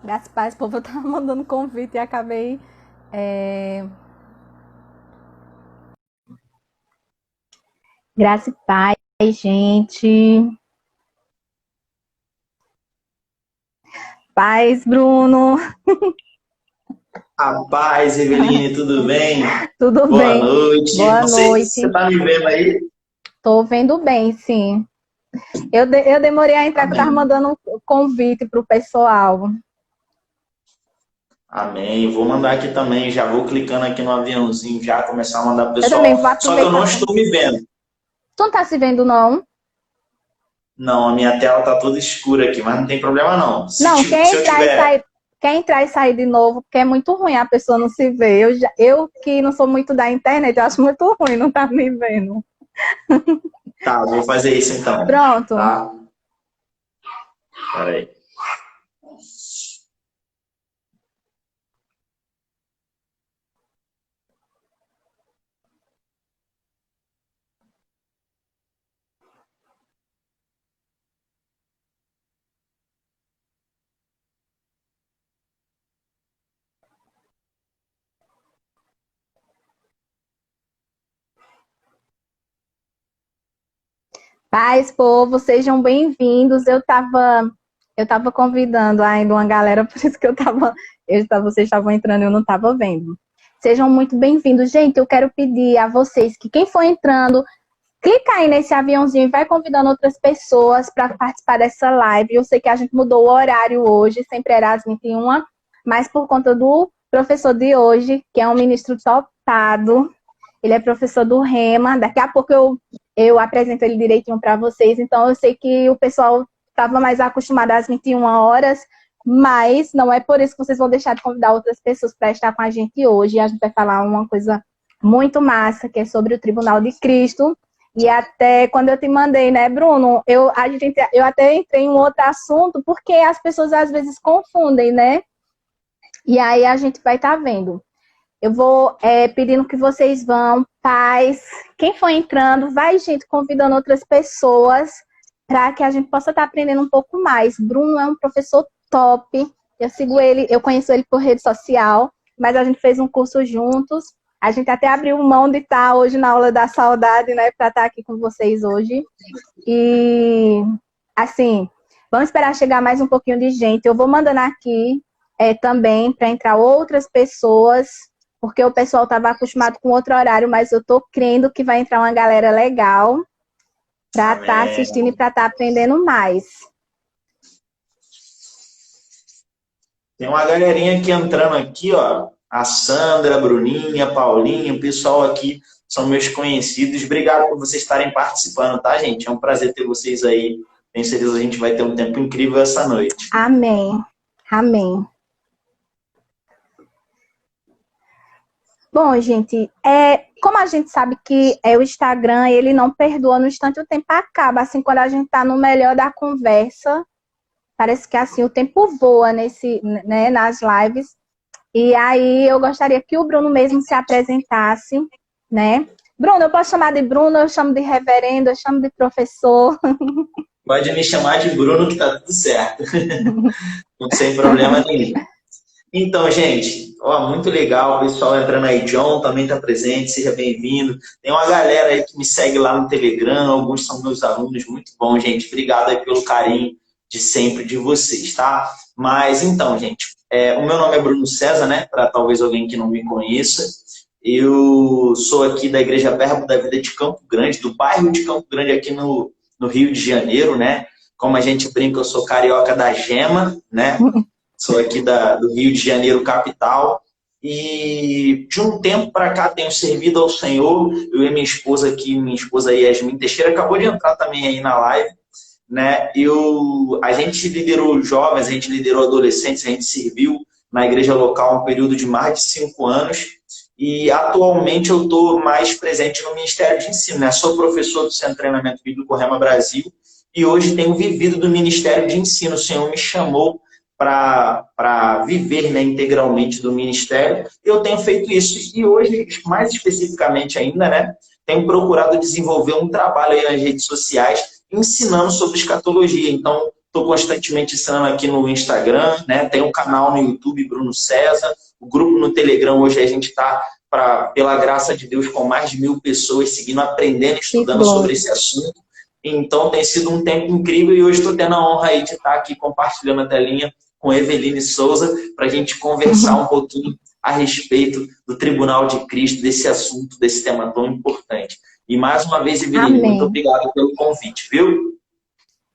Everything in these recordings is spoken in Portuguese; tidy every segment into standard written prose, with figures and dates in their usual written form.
Graças a Deus, povo, eu tava mandando convite e acabei. é, Graça e paz, gente. Paz, Bruno. Rapaz, Eveline, tudo bem? Tudo Boa bem? noite. Boa Não sei se você noite. está me vendo aí. Tô vendo bem, sim. Eu demorei a entrar, que eu tava Amém. mandando um convite pro pessoal. Amém. Vou mandar aqui também. Já vou clicando aqui no aviãozinho, já começar a mandar pro Eu também pessoal. vou Só que eu aproveitar não para. estou me vendo. Tu não tá se vendo, não? Não, a minha tela tá toda escura aqui, mas não tem problema não. Não, Se eu tiver. quer entrar e sair de novo, porque é muito ruim a pessoa não se ver. Eu que não sou muito da internet, eu acho muito ruim não tá me vendo. Tá, vou fazer isso então. Pronto. Tá? Peraí. Paz, povo, sejam bem-vindos. Eu tava convidando ainda uma galera, por isso que vocês estavam entrando e eu não estava vendo. Sejam muito bem-vindos. Gente, eu quero pedir a vocês que quem for entrando, clica aí nesse aviãozinho e vai convidando outras pessoas para participar dessa live. Eu sei que a gente mudou o horário hoje, sempre era às 21, mas por conta do professor de hoje, que é um ministro topado, ele é professor do Rema. Daqui a pouco eu apresento ele direitinho para vocês. Então, eu sei que o pessoal estava mais acostumado às 21 horas, mas não é por isso que vocês vão deixar de convidar outras pessoas para estar com a gente hoje. A gente vai falar uma coisa muito massa, que é sobre o Tribunal de Cristo. E até quando eu te mandei, né, Bruno, eu até entrei em um outro assunto, porque as pessoas às vezes confundem, né? E aí a gente vai estar vendo. Eu vou pedindo que vocês vão, paz. Quem for entrando, vai, gente, convidando outras pessoas para que a gente possa estar aprendendo um pouco mais. Bruno é um professor top. Eu sigo ele, eu conheço ele por rede social, mas a gente fez um curso juntos. A gente até abriu mão de estar hoje na aula da saudade, né, para estar aqui com vocês hoje. E, assim, vamos esperar chegar mais um pouquinho de gente. Eu vou mandando aqui também para entrar outras pessoas, porque o pessoal estava acostumado com outro horário, mas eu estou crendo que vai entrar uma galera legal para estar assistindo e Amém. para estar aprendendo mais. Tem uma galerinha aqui entrando aqui, ó. A Sandra, a Bruninha, a Paulinha, o pessoal aqui são meus conhecidos. Obrigado por vocês estarem participando, tá, gente? É um prazer ter vocês aí. Tenho certeza que a gente vai ter um tempo incrível essa noite. Amém. Amém. Bom, gente, como a gente sabe que o Instagram, ele não perdoa no instante, o tempo acaba. Assim, quando a gente está no melhor da conversa, parece que assim o tempo voa né, nas lives. E aí eu gostaria que o Bruno mesmo se apresentasse, né? Bruno, eu posso chamar de Bruno, eu chamo de reverendo, eu chamo de professor. Pode me chamar de Bruno que tá tudo certo. Sem problema nenhum. Então, gente, ó, muito legal, o pessoal entrando aí, John também está presente, seja bem-vindo. Tem uma galera aí que me segue lá no Telegram, alguns são meus alunos, muito bom, gente. Obrigado aí pelo carinho de sempre de vocês, tá? Mas então, gente, o meu nome é Bruno César, né? Para talvez alguém que não me conheça. Eu sou aqui da Igreja Verbo da Vida de Campo Grande, do bairro de Campo Grande, aqui no Rio de Janeiro, né? Como a gente brinca, eu sou carioca da Gema, né? Sou aqui do Rio de Janeiro, capital. E de um tempo para cá tenho servido ao Senhor. Eu e minha esposa aqui, minha esposa Yasmin Teixeira, acabou de entrar também aí na live. Né? A gente liderou jovens, a gente liderou adolescentes, a gente serviu na igreja local um período de mais de 5 anos. E atualmente eu estou mais presente no Ministério de Ensino. Né? Sou professor do Centro de Treinamento Bíblico Rema Brasil e hoje tenho vivido do Ministério de Ensino. O Senhor me chamou para viver, né, integralmente do ministério. Eu tenho feito isso e hoje, mais especificamente ainda, né, tenho procurado desenvolver um trabalho aí nas redes sociais ensinando sobre escatologia. Então, estou constantemente ensinando aqui no Instagram, né? Tem um canal no YouTube, Bruno César, o grupo no Telegram, hoje a gente está, pela graça de Deus, com mais de 1.000 pessoas seguindo, aprendendo, estudando sobre esse assunto. Então tem sido um tempo incrível e hoje estou tendo a honra aí de estar aqui compartilhando a telinha com Eveline Souza para a gente conversar um pouquinho a respeito do Tribunal de Cristo, desse assunto, desse tema tão importante. E mais uma vez, Eveline, muito obrigado pelo convite, viu?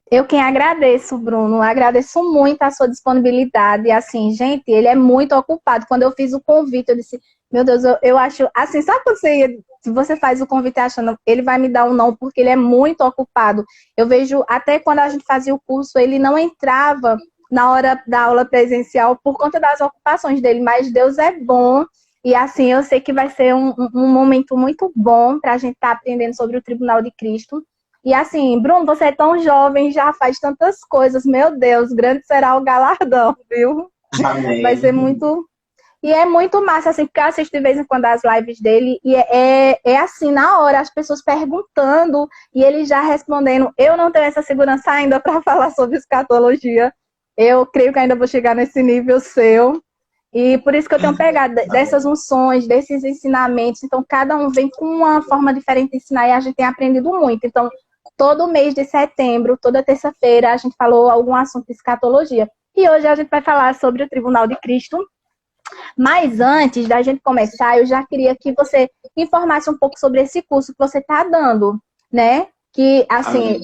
Eu quem agradeço, Bruno. Agradeço muito a sua disponibilidade. Assim, gente, ele é muito ocupado. Quando eu fiz o convite, eu disse, meu Deus, eu acho... Assim, sabe quando se você faz o convite achando, ele vai me dar um não, porque ele é muito ocupado. Eu vejo, até quando a gente fazia o curso, ele não entrava na hora da aula presencial por conta das ocupações dele. Mas Deus é bom. E assim, eu sei que vai ser um momento muito bom para a gente estar aprendendo sobre o Tribunal de Cristo. E assim, Bruno, você é tão jovem, já faz tantas coisas. Meu Deus, grande será o galardão, viu? Amém. Vai ser muito... E é muito massa, assim, porque eu assisto de vez em quando as lives dele e é assim, na hora, as pessoas perguntando e ele já respondendo. Eu não tenho essa segurança ainda para falar sobre escatologia. Eu creio que ainda vou chegar nesse nível seu. E por isso que eu tenho pegado dessas unções, desses ensinamentos. Então, cada um vem com uma forma diferente de ensinar e a gente tem aprendido muito. Então, todo mês de setembro, toda terça-feira, a gente falou algum assunto de escatologia. E hoje a gente vai falar sobre o Tribunal de Cristo. Mas antes da gente começar, eu já queria que você informasse um pouco sobre esse curso que você está dando, né? Que, assim,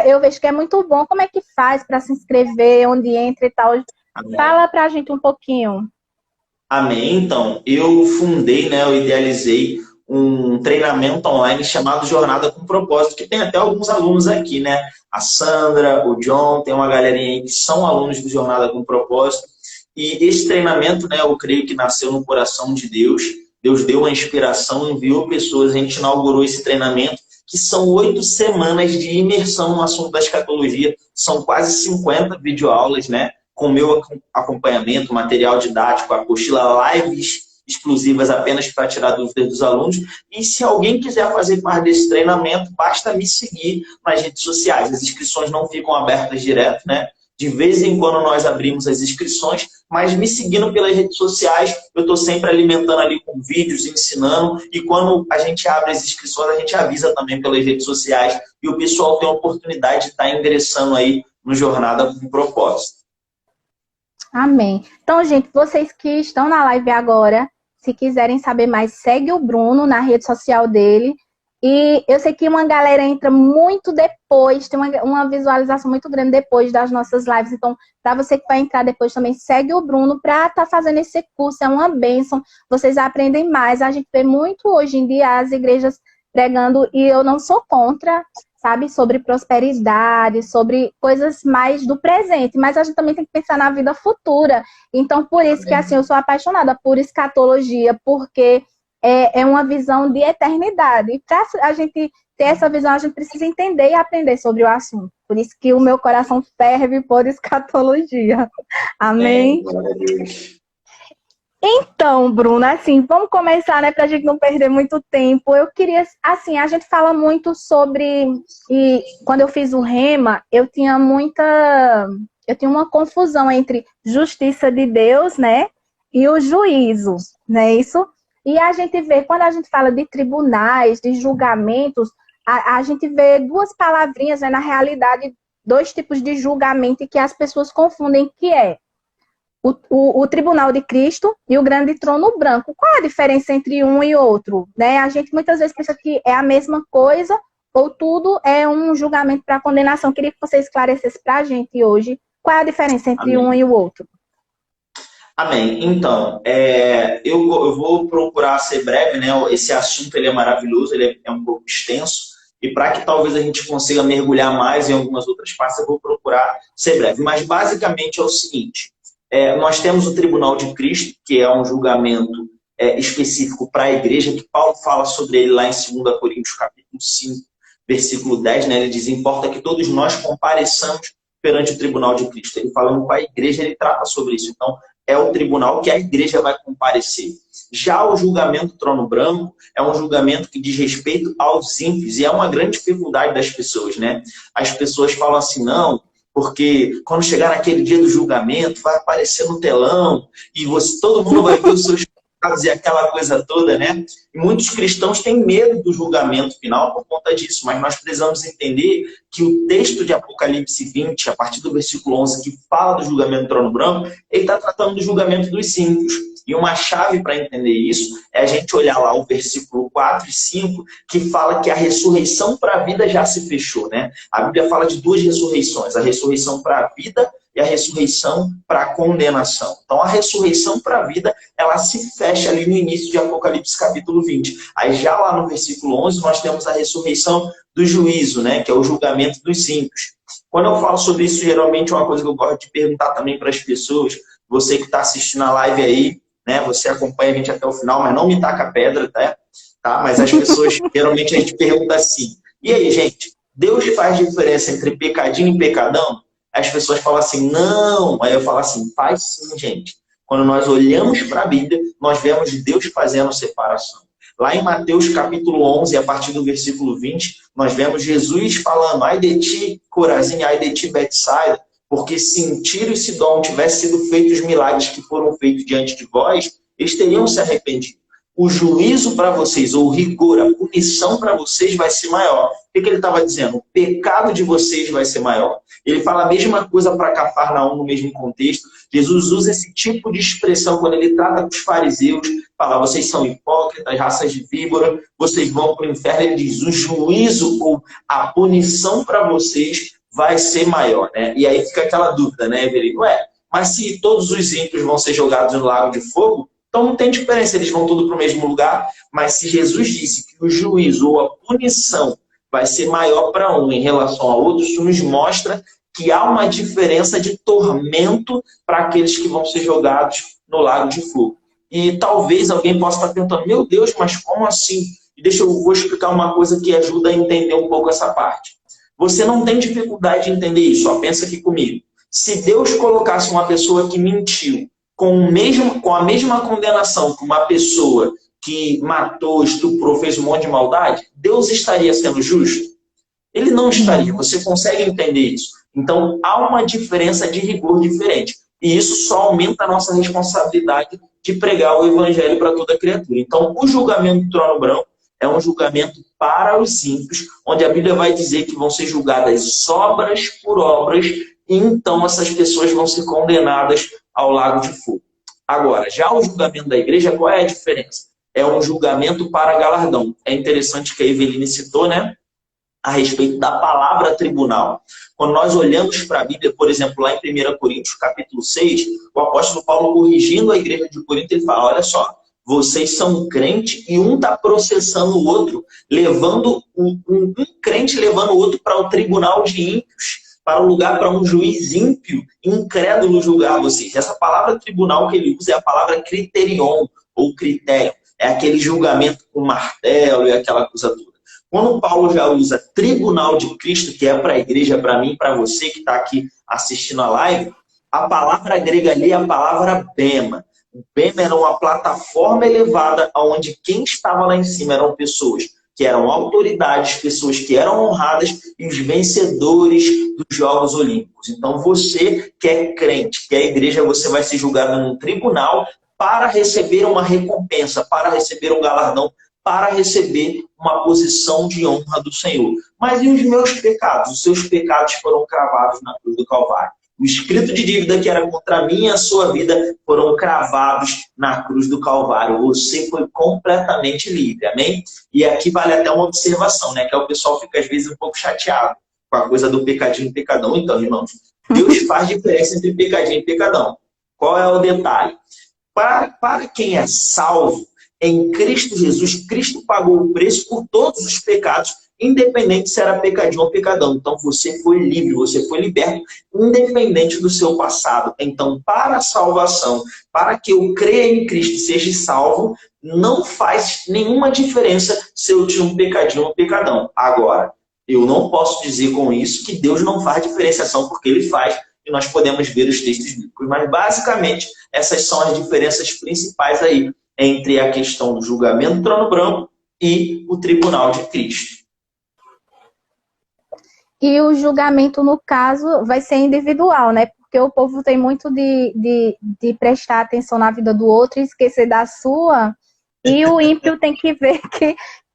eu vejo que é muito bom. Como é que faz para se inscrever, onde entra e tal? Amém. Fala pra gente um pouquinho. Amém. Então, eu fundei, né, eu idealizei um treinamento online chamado Jornada com Propósito, que tem até alguns alunos aqui, né? A Sandra, o John, tem uma galerinha aí que são alunos do Jornada com Propósito. E esse treinamento, né, eu creio que nasceu no coração de Deus. Deus deu a inspiração, enviou pessoas, a gente inaugurou esse treinamento, que são 8 semanas de imersão no assunto da escatologia. São quase 50 videoaulas, né? Com meu acompanhamento, material didático, apostila, lives exclusivas apenas para tirar dúvidas dos alunos. E se alguém quiser fazer parte desse treinamento, basta me seguir nas redes sociais. As inscrições não ficam abertas direto, né? De vez em quando nós abrimos as inscrições, mas me seguindo pelas redes sociais, eu estou sempre alimentando ali com vídeos, ensinando, e quando a gente abre as inscrições, a gente avisa também pelas redes sociais, e o pessoal tem a oportunidade de estar ingressando aí no Jornada com Propósito. Amém. Então, gente, vocês que estão na live agora, se quiserem saber mais, segue o Bruno na rede social dele. E eu sei que uma galera entra muito depois, tem uma visualização muito grande depois das nossas lives. Então, para você que vai entrar depois também, segue o Bruno para estar fazendo esse curso. É uma bênção. Vocês aprendem mais. A gente vê muito hoje em dia as igrejas pregando, e eu não sou contra, sabe, sobre prosperidade, sobre coisas mais do presente, mas a gente também tem que pensar na vida futura. Então, por isso que, assim, eu sou apaixonada por escatologia, porque é uma visão de eternidade. E para a gente ter essa visão, a gente precisa entender e aprender sobre o assunto. Por isso que o meu coração ferve por escatologia. Amém? Então, Bruno, assim, vamos começar, né, para a gente não perder muito tempo. Eu queria, assim, a gente fala muito sobre, e quando eu fiz o Rema, eu tinha uma confusão entre justiça de Deus, né, e o juízo, não é isso? E a gente vê, quando a gente fala de tribunais, de julgamentos, a gente vê duas palavrinhas, né, na realidade, 2 tipos de julgamento que as pessoas confundem, que é o Tribunal de Cristo e o Grande Trono Branco. Qual é a diferença entre um e outro? Né? A gente muitas vezes pensa que é a mesma coisa ou tudo é um julgamento para condenação. Queria que você esclarecesse para a gente hoje qual é a diferença entre um e o outro. Amém. Então, eu vou procurar ser breve, né? Esse assunto ele é maravilhoso, ele é um pouco extenso. E para que talvez a gente consiga mergulhar mais em algumas outras partes, eu vou procurar ser breve. Mas basicamente é o seguinte. Nós temos o Tribunal de Cristo, que é um julgamento específico para a igreja, que Paulo fala sobre ele lá em 2 Coríntios, capítulo 5, versículo 10, né? Ele diz, importa que todos nós compareçamos perante o Tribunal de Cristo. Ele falando com a igreja, ele trata sobre isso. Então, é o tribunal que a igreja vai comparecer. Já o julgamento trono branco é um julgamento que diz respeito aos ímpios, e é uma grande dificuldade das pessoas, né? As pessoas falam assim, não, Porque quando chegar naquele dia do julgamento, vai aparecer no telão e todo mundo vai ver os seus pecados e aquela coisa toda, né? E muitos cristãos têm medo do julgamento final por conta disso, mas nós precisamos entender que o texto de Apocalipse 20, a partir do versículo 11, que fala do julgamento do trono branco, ele está tratando do julgamento dos ímpios. E uma chave para entender isso é a gente olhar lá o versículo 4 e 5, que fala que a ressurreição para a vida já se fechou, né? A Bíblia fala de duas ressurreições, a ressurreição para a vida e a ressurreição para a condenação. Então, a ressurreição para a vida, ela se fecha ali no início de Apocalipse capítulo 20. Aí, já lá no versículo 11, nós temos a ressurreição do juízo, né? Que é o julgamento dos ímpios. Quando eu falo sobre isso, geralmente é uma coisa que eu gosto de perguntar também para as pessoas, você que está assistindo a live aí, né? Você acompanha a gente até o final, mas não me taca pedra, tá? Mas as pessoas, geralmente a gente pergunta assim, e aí, gente, Deus faz diferença entre pecadinho e pecadão? As pessoas falam assim, não. Aí eu falo assim, faz sim, gente. Quando nós olhamos para a Bíblia, nós vemos Deus fazendo separação. Lá em Mateus capítulo 11, a partir do versículo 20, nós vemos Jesus falando, ai de ti, Corazim, ai de ti, Betsaida, porque se em Tiro e Sidom tivessem sido feitos os milagres que foram feitos diante de vós, eles teriam se arrependido. O juízo para vocês, ou o rigor, a punição para vocês vai ser maior. O que ele estava dizendo? O pecado de vocês vai ser maior. Ele fala a mesma coisa para Cafarnaum no mesmo contexto. Jesus usa esse tipo de expressão quando ele trata com os fariseus, fala, vocês são hipócritas, raças de víbora, vocês vão para o inferno. Ele diz, o juízo ou a punição para vocês vai ser maior, né? E aí fica aquela dúvida, né, Evelyn? Ué, mas se todos os ímpios vão ser jogados no lago de fogo, então não tem diferença, eles vão tudo para o mesmo lugar. Mas se Jesus disse que o juízo ou a punição vai ser maior para um em relação a outro, isso nos mostra que há uma diferença de tormento para aqueles que vão ser jogados no lago de fogo. E talvez alguém possa estar perguntando, meu Deus, mas como assim? E vou explicar uma coisa que ajuda a entender um pouco essa parte. Você não tem dificuldade de entender isso, só pensa aqui comigo. Se Deus colocasse uma pessoa que mentiu com a mesma condenação que uma pessoa que matou, estuprou, fez um monte de maldade, Deus estaria sendo justo? Ele não estaria. Você consegue entender isso? Então, há uma diferença de rigor diferente. E isso só aumenta a nossa responsabilidade de pregar o evangelho para toda criatura. Então, o julgamento do trono branco é um julgamento para os ímpios, onde a Bíblia vai dizer que vão ser julgadas obras por obras, e então essas pessoas vão ser condenadas ao lago de fogo. Agora, já o julgamento da igreja, qual é a diferença? É um julgamento para galardão. É interessante que a Eveline citou, né? A respeito da palavra tribunal. Quando nós olhamos para a Bíblia, por exemplo, lá em 1 Coríntios, capítulo 6, o apóstolo Paulo, corrigindo a igreja de Corinto, ele fala, olha só, vocês são crentes e um está processando o outro, levando um crente levando o outro para o tribunal de ímpios, para o lugar para um juiz ímpio, incrédulo julgar vocês. Essa palavra tribunal que ele usa é a palavra criterion, ou critério. É aquele julgamento com martelo e aquela coisa toda. Quando Paulo já usa tribunal de Cristo, que é para a igreja, para mim, para você que está aqui assistindo a live, a palavra grega ali é a palavra bema. O bema era uma plataforma elevada onde quem estava lá em cima eram pessoas que eram autoridades, pessoas que eram honradas e os vencedores dos Jogos Olímpicos. Então você que é crente, que é igreja, você vai ser julgado num tribunal para receber uma recompensa, para receber um galardão, para receber uma posição de honra do Senhor. Mas e os meus pecados? Os seus pecados foram cravados na cruz do Calvário. O escrito de dívida que era contra mim e a sua vida foram cravados na cruz do Calvário. Você foi completamente livre, amém? E aqui vale até uma observação, né? Que o pessoal fica às vezes um pouco chateado com a coisa do pecadinho e pecadão. Então, irmãos, Deus faz diferença entre pecadinho e pecadão. Qual é o detalhe? Para quem é salvo, em Cristo Jesus, Cristo pagou o preço por todos os pecados, independente se era pecadinho ou pecadão. Então você foi livre, você foi liberto, independente do seu passado. Então, para a salvação, para que eu creia em Cristo e seja salvo, não faz nenhuma diferença se eu tinha um pecadinho ou pecadão. Agora, eu não posso dizer com isso que Deus não faz diferenciação, porque Ele faz, e nós podemos ver os textos bíblicos. Mas, basicamente, essas são as diferenças principais aí entre a questão do julgamento do trono branco e o tribunal de Cristo. E o julgamento, no caso, vai ser individual, né? Porque o povo tem muito de prestar atenção na vida do outro e esquecer da sua. E o ímpio tem que ver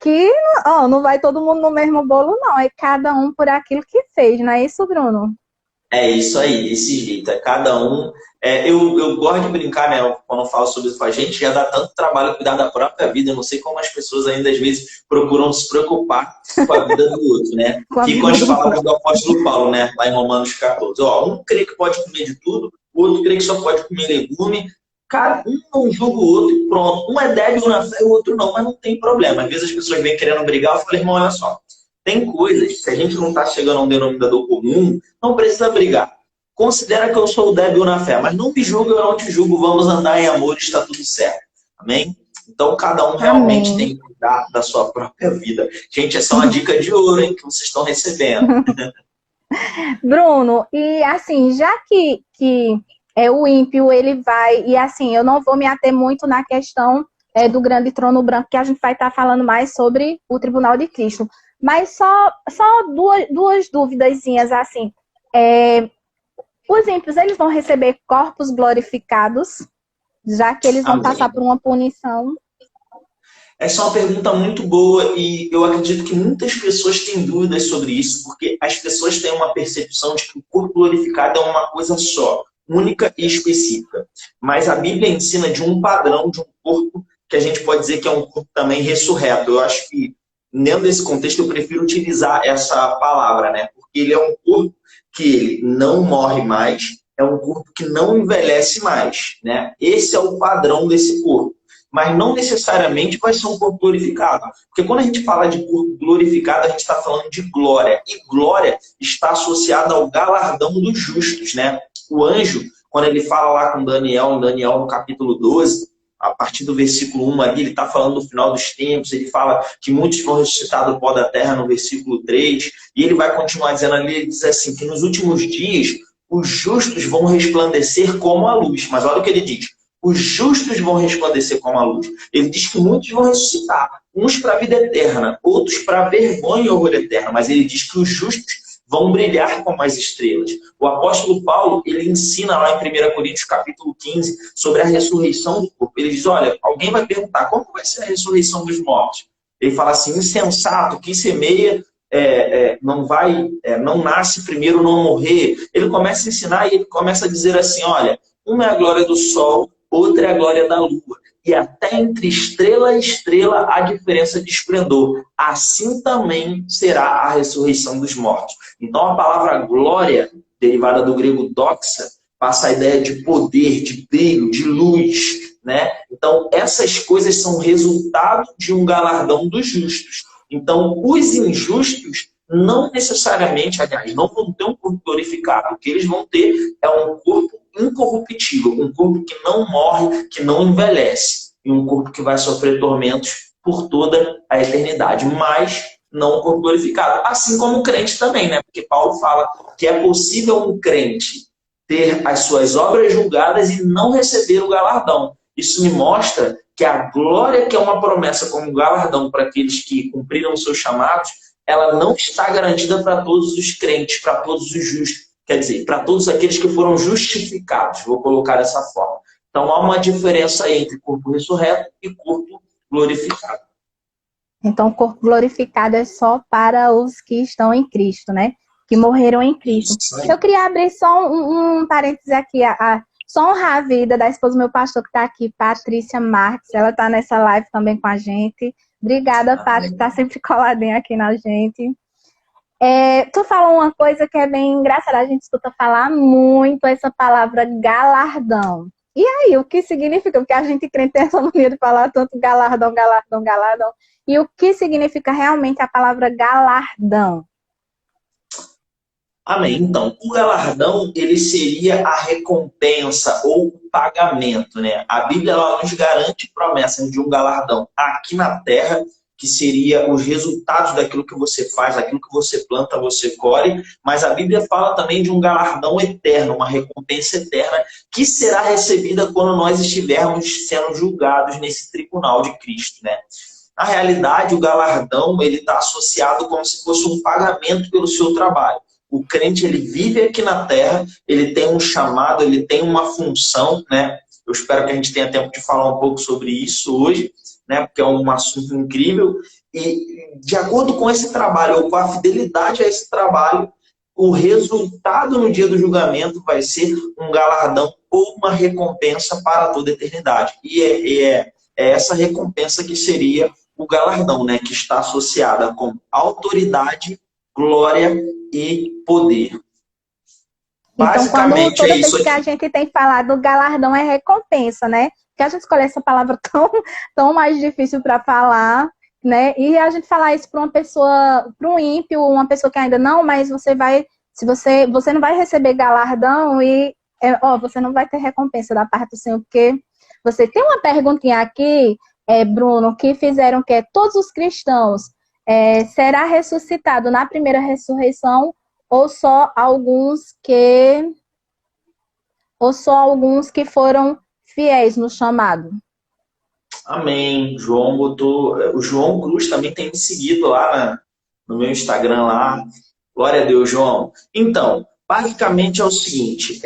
que ó, não vai todo mundo no mesmo bolo, não. É cada um por aquilo que fez, não é isso, Bruno? É isso aí, desse jeito. É cada um. Eu gosto de brincar, né? Quando eu falo sobre isso com a gente, já dá tanto trabalho cuidar da própria vida. Eu não sei como as pessoas ainda às vezes procuram se preocupar com a vida do outro, né? Com a Fica com vida as do palavras do apóstolo Paulo, né? Lá em Romanos 14. Ó, um crê que pode comer de tudo, o outro crê que só pode comer legume. Cara, um não julga o outro e pronto. Um é débil na fé e o outro não, mas não tem problema. Às vezes as pessoas vêm querendo brigar, eu falo, irmão, olha só. Tem coisas, se a gente não está chegando a um denominador comum, não precisa brigar. Considera que eu sou débil na fé, mas não me julga, eu não te julgo, vamos andar em amor, está tudo certo. Amém? Então, cada um realmente Amém. tem que cuidar da sua própria vida. Gente, essa é uma dica de ouro, hein, que vocês estão recebendo. Bruno, e assim, já que é o ímpio, ele vai, e assim, eu não vou me ater muito na questão do grande trono branco, que a gente vai estar falando mais sobre o Tribunal de Cristo. Mas só duas duvidazinhas, assim. Os ímpios, eles vão receber corpos glorificados, já que eles vão passar Amém. por uma punição. Essa é uma pergunta muito boa e eu acredito que muitas pessoas têm dúvidas sobre isso, porque as pessoas têm uma percepção de que o corpo glorificado é uma coisa só, única e específica. Mas a Bíblia ensina de um padrão, de um corpo que a gente pode dizer que é um corpo também ressurreto. Eu acho que, dentro desse contexto, eu prefiro utilizar essa palavra, né? Porque ele é um corpo que ele não morre mais, é um corpo que não envelhece mais, né? Esse é o padrão desse corpo. Mas não necessariamente vai ser um corpo glorificado. Porque quando a gente fala de corpo glorificado, a gente está falando de glória. E glória está associada ao galardão dos justos, né? O anjo, quando ele fala lá com Daniel, em Daniel no capítulo 12, a partir do versículo 1 ali, ele está falando do final dos tempos, ele fala que muitos vão ressuscitar do pó da terra no versículo 3, e ele vai continuar dizendo ali, ele diz assim, que nos últimos dias os justos vão resplandecer como a luz. Mas olha o que ele diz. Os justos vão resplandecer como a luz. Ele diz que muitos vão ressuscitar, uns para a vida eterna, outros para a vergonha e horror eterno. Mas ele diz que os justos vão brilhar como as estrelas. O apóstolo Paulo, ele ensina lá em 1 Coríntios capítulo 15 sobre a ressurreição do corpo. Ele diz, olha, alguém vai perguntar, como vai ser a ressurreição dos mortos? Ele fala assim, insensato, que semeia não nasce primeiro não morrer. Ele começa a ensinar e ele começa a dizer assim, olha, uma é a glória do sol, outra é a glória da lua. E até entre estrela e estrela há diferença de esplendor. Assim também será a ressurreição dos mortos. Então a palavra glória, derivada do grego doxa, passa a ideia de poder, de brilho, de luz, né? Então essas coisas são resultado de um galardão dos justos. Então os injustos não necessariamente, aliás, não vão ter um corpo glorificado. O que eles vão ter é um corpo incorruptível, um corpo que não morre, que não envelhece, e um corpo que vai sofrer tormentos por toda a eternidade, mas não um corpo glorificado. Assim como o crente também, né? Porque Paulo fala que é possível um crente ter as suas obras julgadas e não receber o galardão. Isso me mostra que a glória, que é uma promessa como galardão para aqueles que cumpriram os seus chamados, ela não está garantida para todos os crentes, para todos os justos. Quer dizer, para todos aqueles que foram justificados, vou colocar dessa forma. Então, há uma diferença entre corpo ressurreto e corpo glorificado. Então, o corpo glorificado é só para os que estão em Cristo, né? Que morreram em Cristo. Eu queria abrir só um parêntese aqui, só honrar a vida da esposa do meu pastor que está aqui, Patrícia Marques. Ela está nessa live também com a gente. Obrigada, Paty, que está sempre coladinha aqui na gente. Tu falou uma coisa que é bem engraçada, a gente escuta falar muito essa palavra galardão. E aí, o que significa? Porque a gente crente tem essa mania de falar tanto galardão, galardão, galardão. E o que significa realmente a palavra galardão? Amém. Então, o galardão, ele seria a recompensa ou o pagamento, né? A Bíblia, ela nos garante promessas de um galardão aqui na terra, que seria os resultados daquilo que você faz, daquilo que você planta, você colhe, mas a Bíblia fala também de um galardão eterno, uma recompensa eterna, que será recebida quando nós estivermos sendo julgados nesse tribunal de Cristo, né? Na realidade, o galardão ele está associado como se fosse um pagamento pelo seu trabalho. O crente ele vive aqui na Terra, ele tem um chamado, ele tem uma função, né? Eu espero que a gente tenha tempo de falar um pouco sobre isso hoje, né? Porque é um assunto incrível. E de acordo com esse trabalho, ou com a fidelidade a esse trabalho, o resultado no dia do julgamento vai ser um galardão ou uma recompensa para toda a eternidade. E é essa recompensa que seria o galardão, né? Que está associada com autoridade, glória e poder. Então, toda vez que a gente tem falado galardão é recompensa, né? Porque a gente escolhe essa palavra tão mais difícil para falar, né? E a gente falar isso para uma pessoa, para um ímpio, uma pessoa que ainda não, mas você não vai receber galardão e você não vai ter recompensa da parte do Senhor, porque você tem uma perguntinha aqui, Bruno, que fizeram que todos os cristãos será ressuscitado na primeira ressurreição ou só alguns que foram fiéis no chamado? Amém. O João Cruz também tem me seguido lá no meu Instagram lá. Glória a Deus, João. Então, basicamente é o seguinte,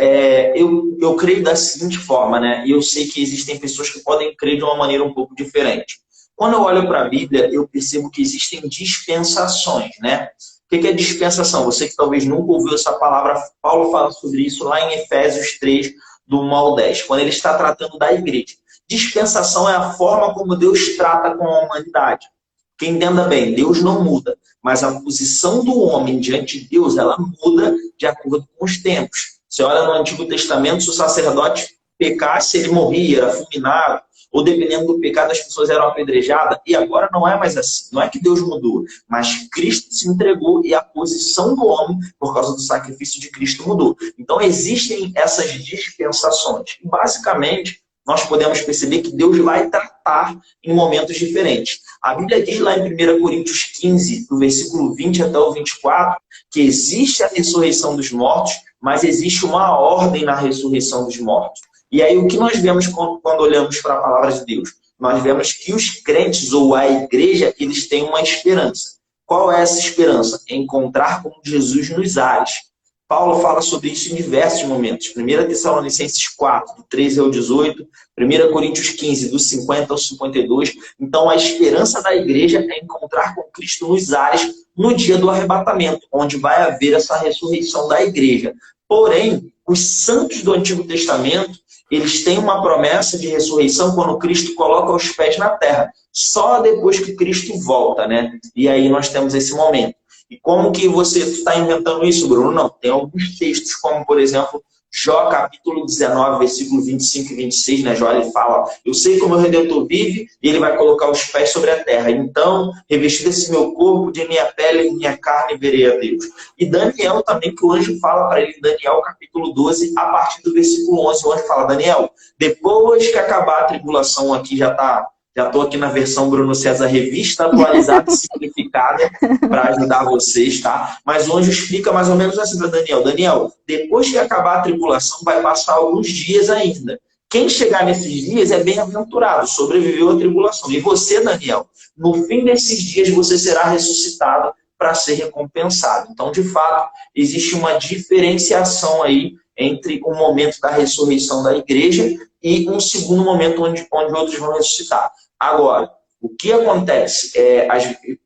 eu creio da seguinte forma, né? E eu sei que existem pessoas que podem crer de uma maneira um pouco diferente. Quando eu olho para a Bíblia, eu percebo que existem dispensações, né? O que é dispensação? Você que talvez nunca ouviu essa palavra, Paulo fala sobre isso lá em Efésios 3, do 1 ao 10, quando ele está tratando da igreja. Dispensação é a forma como Deus trata com a humanidade. Que entenda bem, Deus não muda, mas a posição do homem diante de Deus, ela muda de acordo com os tempos. Você olha no Antigo Testamento, se o sacerdote pecasse, ele morria, era fulminado, ou dependendo do pecado, as pessoas eram apedrejadas, e agora não é mais assim. Não é que Deus mudou, mas Cristo se entregou e a posição do homem, por causa do sacrifício de Cristo, mudou. Então existem essas dispensações. E, basicamente, nós podemos perceber que Deus vai tratar em momentos diferentes. A Bíblia diz lá em 1 Coríntios 15, do versículo 20 até o 24, que existe a ressurreição dos mortos, mas existe uma ordem na ressurreição dos mortos. E aí o que nós vemos quando olhamos para a palavra de Deus? Nós vemos que os crentes ou a igreja, eles têm uma esperança. Qual é essa esperança? Encontrar com Jesus nos ares. Paulo fala sobre isso em diversos momentos. 1 Tessalonicenses 4, do 13 ao 18, 1 Coríntios 15, do 50 ao 52. Então, a esperança da igreja é encontrar com Cristo nos ares no dia do arrebatamento, onde vai haver essa ressurreição da igreja. Porém, os santos do Antigo Testamento, eles têm uma promessa de ressurreição quando Cristo coloca os pés na terra. Só depois que Cristo volta, né? E aí nós temos esse momento. E como que você está inventando isso, Bruno? Não, tem alguns textos, como, por exemplo, Jó, capítulo 19, versículo 25 e 26, né? Jó, ele fala, eu sei que o meu Redentor vive e ele vai colocar os pés sobre a terra. Então, revestido esse meu corpo, de minha pele e minha carne, verei a Deus. E Daniel também, que o anjo fala para ele, em Daniel, capítulo 12, a partir do versículo 11, o anjo fala, Daniel, depois que acabar a tribulação aqui, já estou aqui na versão Bruno César revista, atualizada e simplificada para ajudar vocês, tá? Mas o anjo explica mais ou menos assim para Daniel. Daniel, depois que acabar a tribulação, vai passar alguns dias ainda. Quem chegar nesses dias é bem-aventurado, sobreviveu à tribulação. E você, Daniel, no fim desses dias você será ressuscitado para ser recompensado. Então, de fato, existe uma diferenciação aí entre o momento da ressurreição da igreja e um segundo momento onde outros vão ressuscitar. Agora, o que acontece?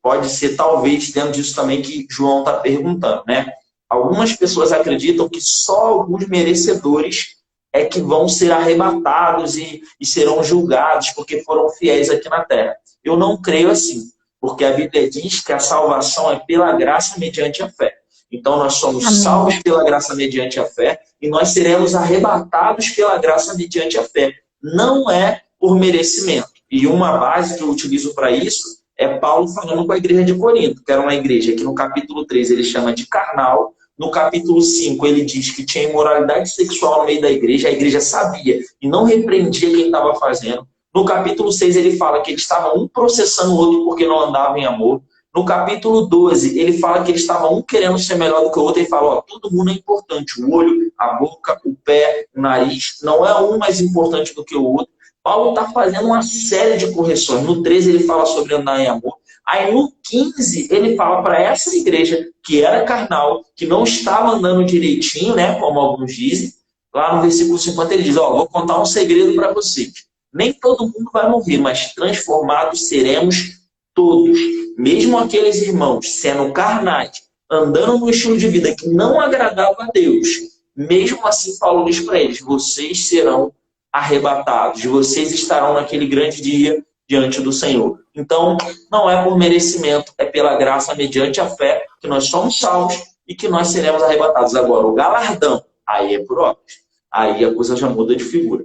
Pode ser talvez dentro disso também que João está perguntando, né? Algumas pessoas acreditam que só alguns merecedores é que vão ser arrebatados e serão julgados porque foram fiéis aqui na terra. Eu não creio assim, porque a Bíblia diz que a salvação é pela graça mediante a fé. Então nós somos salvos pela graça mediante a fé e nós seremos arrebatados pela graça mediante a fé. Não é por merecimento. E uma base que eu utilizo para isso é Paulo falando com a igreja de Corinto, que era uma igreja que no capítulo 3 ele chama de carnal, no capítulo 5 ele diz que tinha imoralidade sexual no meio da igreja, a igreja sabia e não repreendia quem estava fazendo. No capítulo 6 ele fala que eles estavam um processando o outro porque não andavam em amor. No capítulo 12, ele fala que eles estavam um querendo ser melhor do que o outro. Ele fala, ó, todo mundo é importante. O olho, a boca, o pé, o nariz. Não é um mais importante do que o outro. Paulo está fazendo uma série de correções. No 13, ele fala sobre andar em amor. Aí no 15, ele fala para essa igreja que era carnal, que não estava andando direitinho, né, como alguns dizem. Lá no versículo 50, ele diz, ó, vou contar um segredo para vocês. Nem todo mundo vai morrer, mas transformados seremos todos. Mesmo aqueles irmãos sendo carnais, andando no estilo de vida que não agradava a Deus, mesmo assim Paulo diz para eles, vocês serão arrebatados, vocês estarão naquele grande dia diante do Senhor. Então, não é por merecimento, é pela graça mediante a fé que nós somos salvos e que nós seremos arrebatados. Agora, o galardão, aí é por obras. Aí a coisa já muda de figura.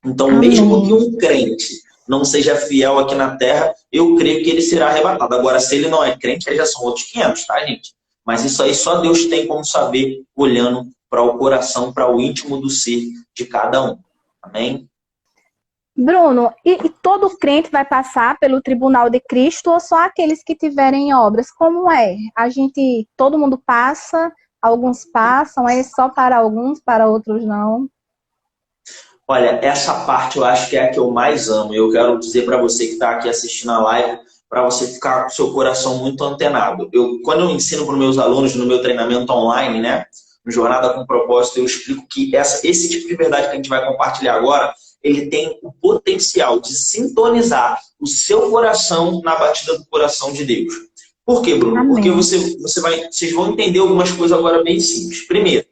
Então, Amém. mesmo que um crente não seja fiel aqui na terra, eu creio que ele será arrebatado. Agora, se ele não é crente, aí já são outros 500, tá, gente? Mas isso aí só Deus tem como saber, olhando para o coração, para o íntimo do ser de cada um. Amém? Bruno, e todo crente vai passar pelo tribunal de Cristo ou só aqueles que tiverem obras? Como é? Todo mundo passa, alguns passam, é só para alguns, para outros não? Olha, essa parte eu acho que é a que eu mais amo. Eu quero dizer para você que está aqui assistindo a live, para você ficar com o seu coração muito antenado. Quando eu ensino para os meus alunos no meu treinamento online, né, no Jornada com Propósito, eu explico que esse tipo de verdade que a gente vai compartilhar agora, ele tem o potencial de sintonizar o seu coração na batida do coração de Deus. Por quê, Bruno? Amém. Porque vocês vão entender algumas coisas agora bem simples. Primeiro,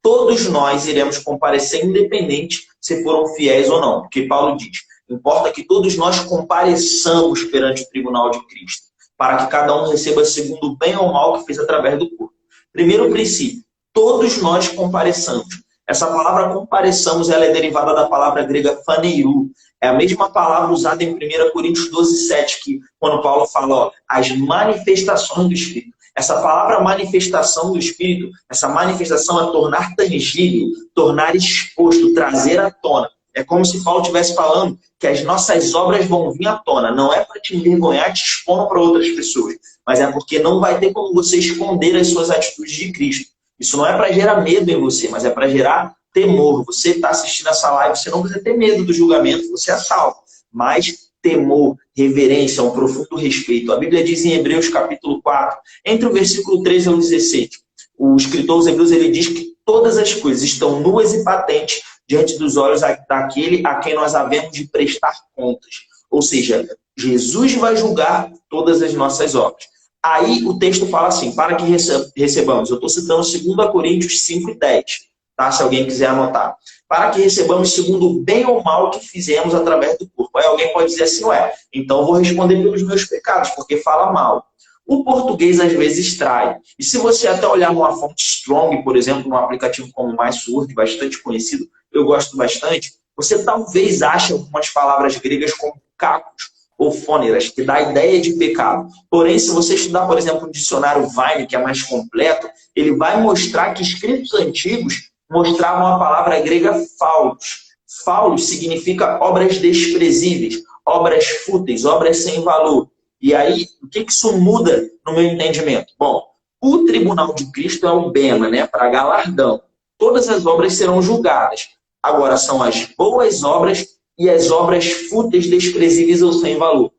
todos nós iremos comparecer independente se foram fiéis ou não. Porque Paulo diz, importa que todos nós compareçamos perante o tribunal de Cristo, para que cada um receba segundo o bem ou mal que fez através do corpo. Primeiro princípio, todos nós compareçamos. Essa palavra compareçamos, ela é derivada da palavra grega phaneiou. É a mesma palavra usada em 1 Coríntios 12, 7, que quando Paulo fala, ó, as manifestações do Espírito. Essa palavra manifestação do Espírito, essa manifestação é tornar tangível, tornar exposto, trazer à tona. É como se Paulo estivesse falando que as nossas obras vão vir à tona. Não é para te envergonhar, te expor para outras pessoas, mas é porque não vai ter como você esconder as suas atitudes de Cristo. Isso não é para gerar medo em você, mas é para gerar temor. Você está assistindo essa live, você não precisa ter medo do julgamento, você é salvo. Mas temor, reverência, um profundo respeito. A Bíblia diz em Hebreus capítulo 4, entre o versículo 13 ao 16, o escritor dos Hebreus ele diz que todas as coisas estão nuas e patentes diante dos olhos daquele a quem nós havemos de prestar contas. Ou seja, Jesus vai julgar todas as nossas obras. Aí o texto fala assim, para que recebamos, eu estou citando 2 Coríntios 5 e 10, tá? Se alguém quiser anotar. Para que recebamos segundo o bem ou mal que fizemos através do corpo. Aí alguém pode dizer assim, ué, então eu vou responder pelos meus pecados, porque fala mal. O português às vezes trai. E se você até olhar numa fonte Strong, por exemplo, num aplicativo como o MySword, bastante conhecido, eu gosto bastante, você talvez ache algumas palavras gregas como cacos ou fôneras, que dá a ideia de pecado. Porém, se você estudar, por exemplo, o dicionário Vine, que é mais completo, ele vai mostrar que escritos antigos mostravam a palavra grega faulos. Faulos significa obras desprezíveis, obras fúteis, obras sem valor. E aí, o que isso muda no meu entendimento? Bom, o tribunal de Cristo é o bema, né, para galardão. Todas as obras serão julgadas. Agora, são as boas obras e as obras fúteis, desprezíveis ou sem valor. O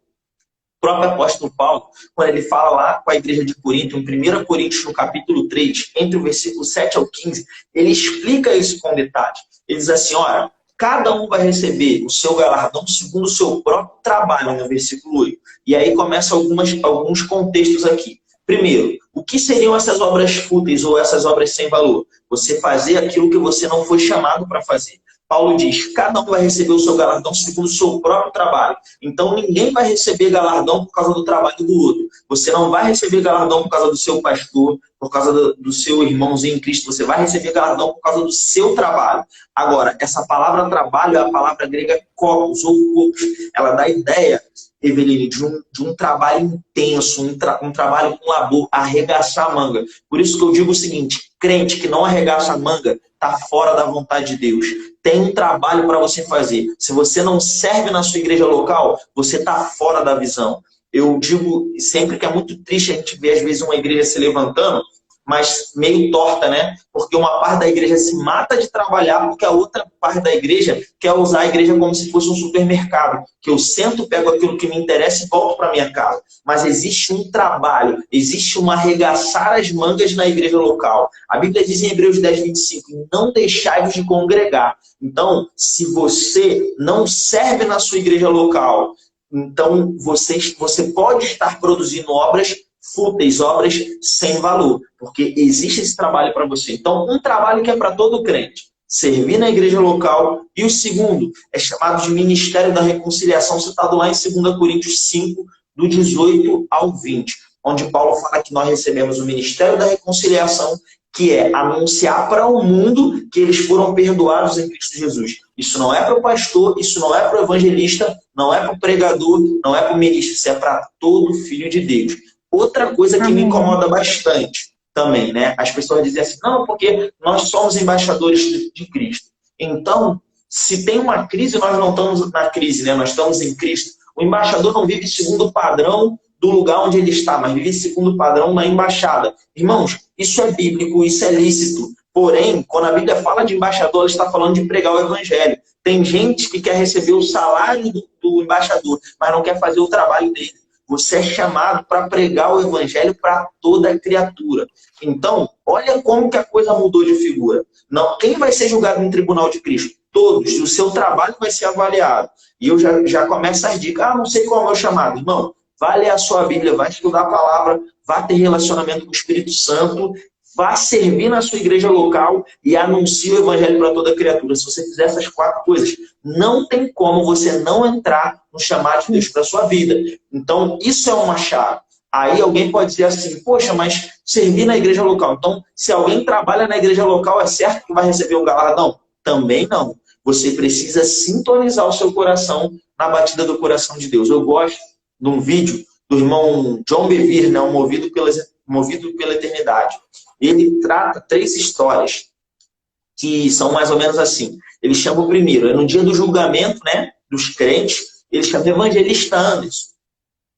próprio apóstolo Paulo, quando ele fala lá com a igreja de Corinto, em 1 Coríntios, no capítulo 3, entre o versículo 7 ao 15, ele explica isso com detalhe. Ele diz assim, olha, cada um vai receber o seu galardão segundo o seu próprio trabalho, no versículo 8. E aí começa alguns contextos aqui. Primeiro, o que seriam essas obras fúteis ou essas obras sem valor? Você fazer aquilo que você não foi chamado para fazer. Paulo diz, cada um vai receber o seu galardão segundo o seu próprio trabalho. Então, ninguém vai receber galardão por causa do trabalho do outro. Você não vai receber galardão por causa do seu pastor, por causa do seu irmãozinho em Cristo. Você vai receber galardão por causa do seu trabalho. Agora, essa palavra trabalho é a palavra grega kokos, ou copos. Ela dá a ideia, Eveline, de um trabalho intenso, um trabalho com labor, arregaçar a manga. Por isso que eu digo o seguinte, crente que não arregaça a manga está fora da vontade de Deus. Tem um trabalho para você fazer. Se você não serve na sua igreja local, você está fora da visão. eu digo sempre que é muito triste a gente ver, às vezes, uma igreja se levantando, mas meio torta, né? Porque uma parte da igreja se mata de trabalhar, porque a outra parte da igreja quer usar a igreja como se fosse um supermercado, que eu sento, pego aquilo que me interessa e volto para minha casa. Mas existe um trabalho, existe um arregaçar as mangas na igreja local. A Bíblia diz em Hebreus 10, 25, não deixai-vos de congregar. Então, se você não serve na sua igreja local, então você pode estar produzindo obras fúteis, obras sem valor, porque existe esse trabalho para você. Então, um trabalho que é para todo crente, servir na igreja local, e o segundo é chamado de Ministério da Reconciliação, citado lá em 2 Coríntios 5, do 18 ao 20, onde Paulo fala que nós recebemos o Ministério da Reconciliação, que é anunciar para o mundo que eles foram perdoados em Cristo Jesus. Isso não é para o pastor, isso não é para o evangelista, não é para o pregador, não é para o ministro, isso é para todo filho de Deus. Outra coisa que me incomoda bastante também, né? As pessoas dizem assim, não, porque nós somos embaixadores de Cristo. Então, se tem uma crise, nós não estamos na crise, né? Nós estamos em Cristo. O embaixador não vive segundo o padrão do lugar onde ele está, mas vive segundo o padrão na embaixada. Irmãos, isso é bíblico, isso é lícito. Porém, quando a Bíblia fala de embaixador, ela está falando de pregar o evangelho. Tem gente que quer receber o salário do embaixador, mas não quer fazer o trabalho dele. Você é chamado para pregar o evangelho para toda criatura. Então, olha como que a coisa mudou de figura. Não, quem vai ser julgado no tribunal de Cristo? Todos. O seu trabalho vai ser avaliado. E eu já começo as dicas. Ah, não sei qual é o meu chamado. Irmão, vai ler a sua Bíblia, vai estudar a palavra, vai ter relacionamento com o Espírito Santo, vá servir na sua igreja local e anuncie o evangelho para toda criatura. Se você fizer essas 4 coisas, não tem como você não entrar no chamado de Deus para a sua vida. Então, isso é uma chave. Aí alguém pode dizer assim, poxa, mas servir na igreja local. Então, se alguém trabalha na igreja local, é certo que vai receber um galardão? Também não. Você precisa sintonizar o seu coração na batida do coração de Deus. Eu gosto de um vídeo do irmão John Bevere, né, movido pela eternidade. Ele trata 3 histórias que são mais ou menos assim. Ele chama o primeiro, é no dia do julgamento, né, dos crentes, ele chama Evangelista Anderson.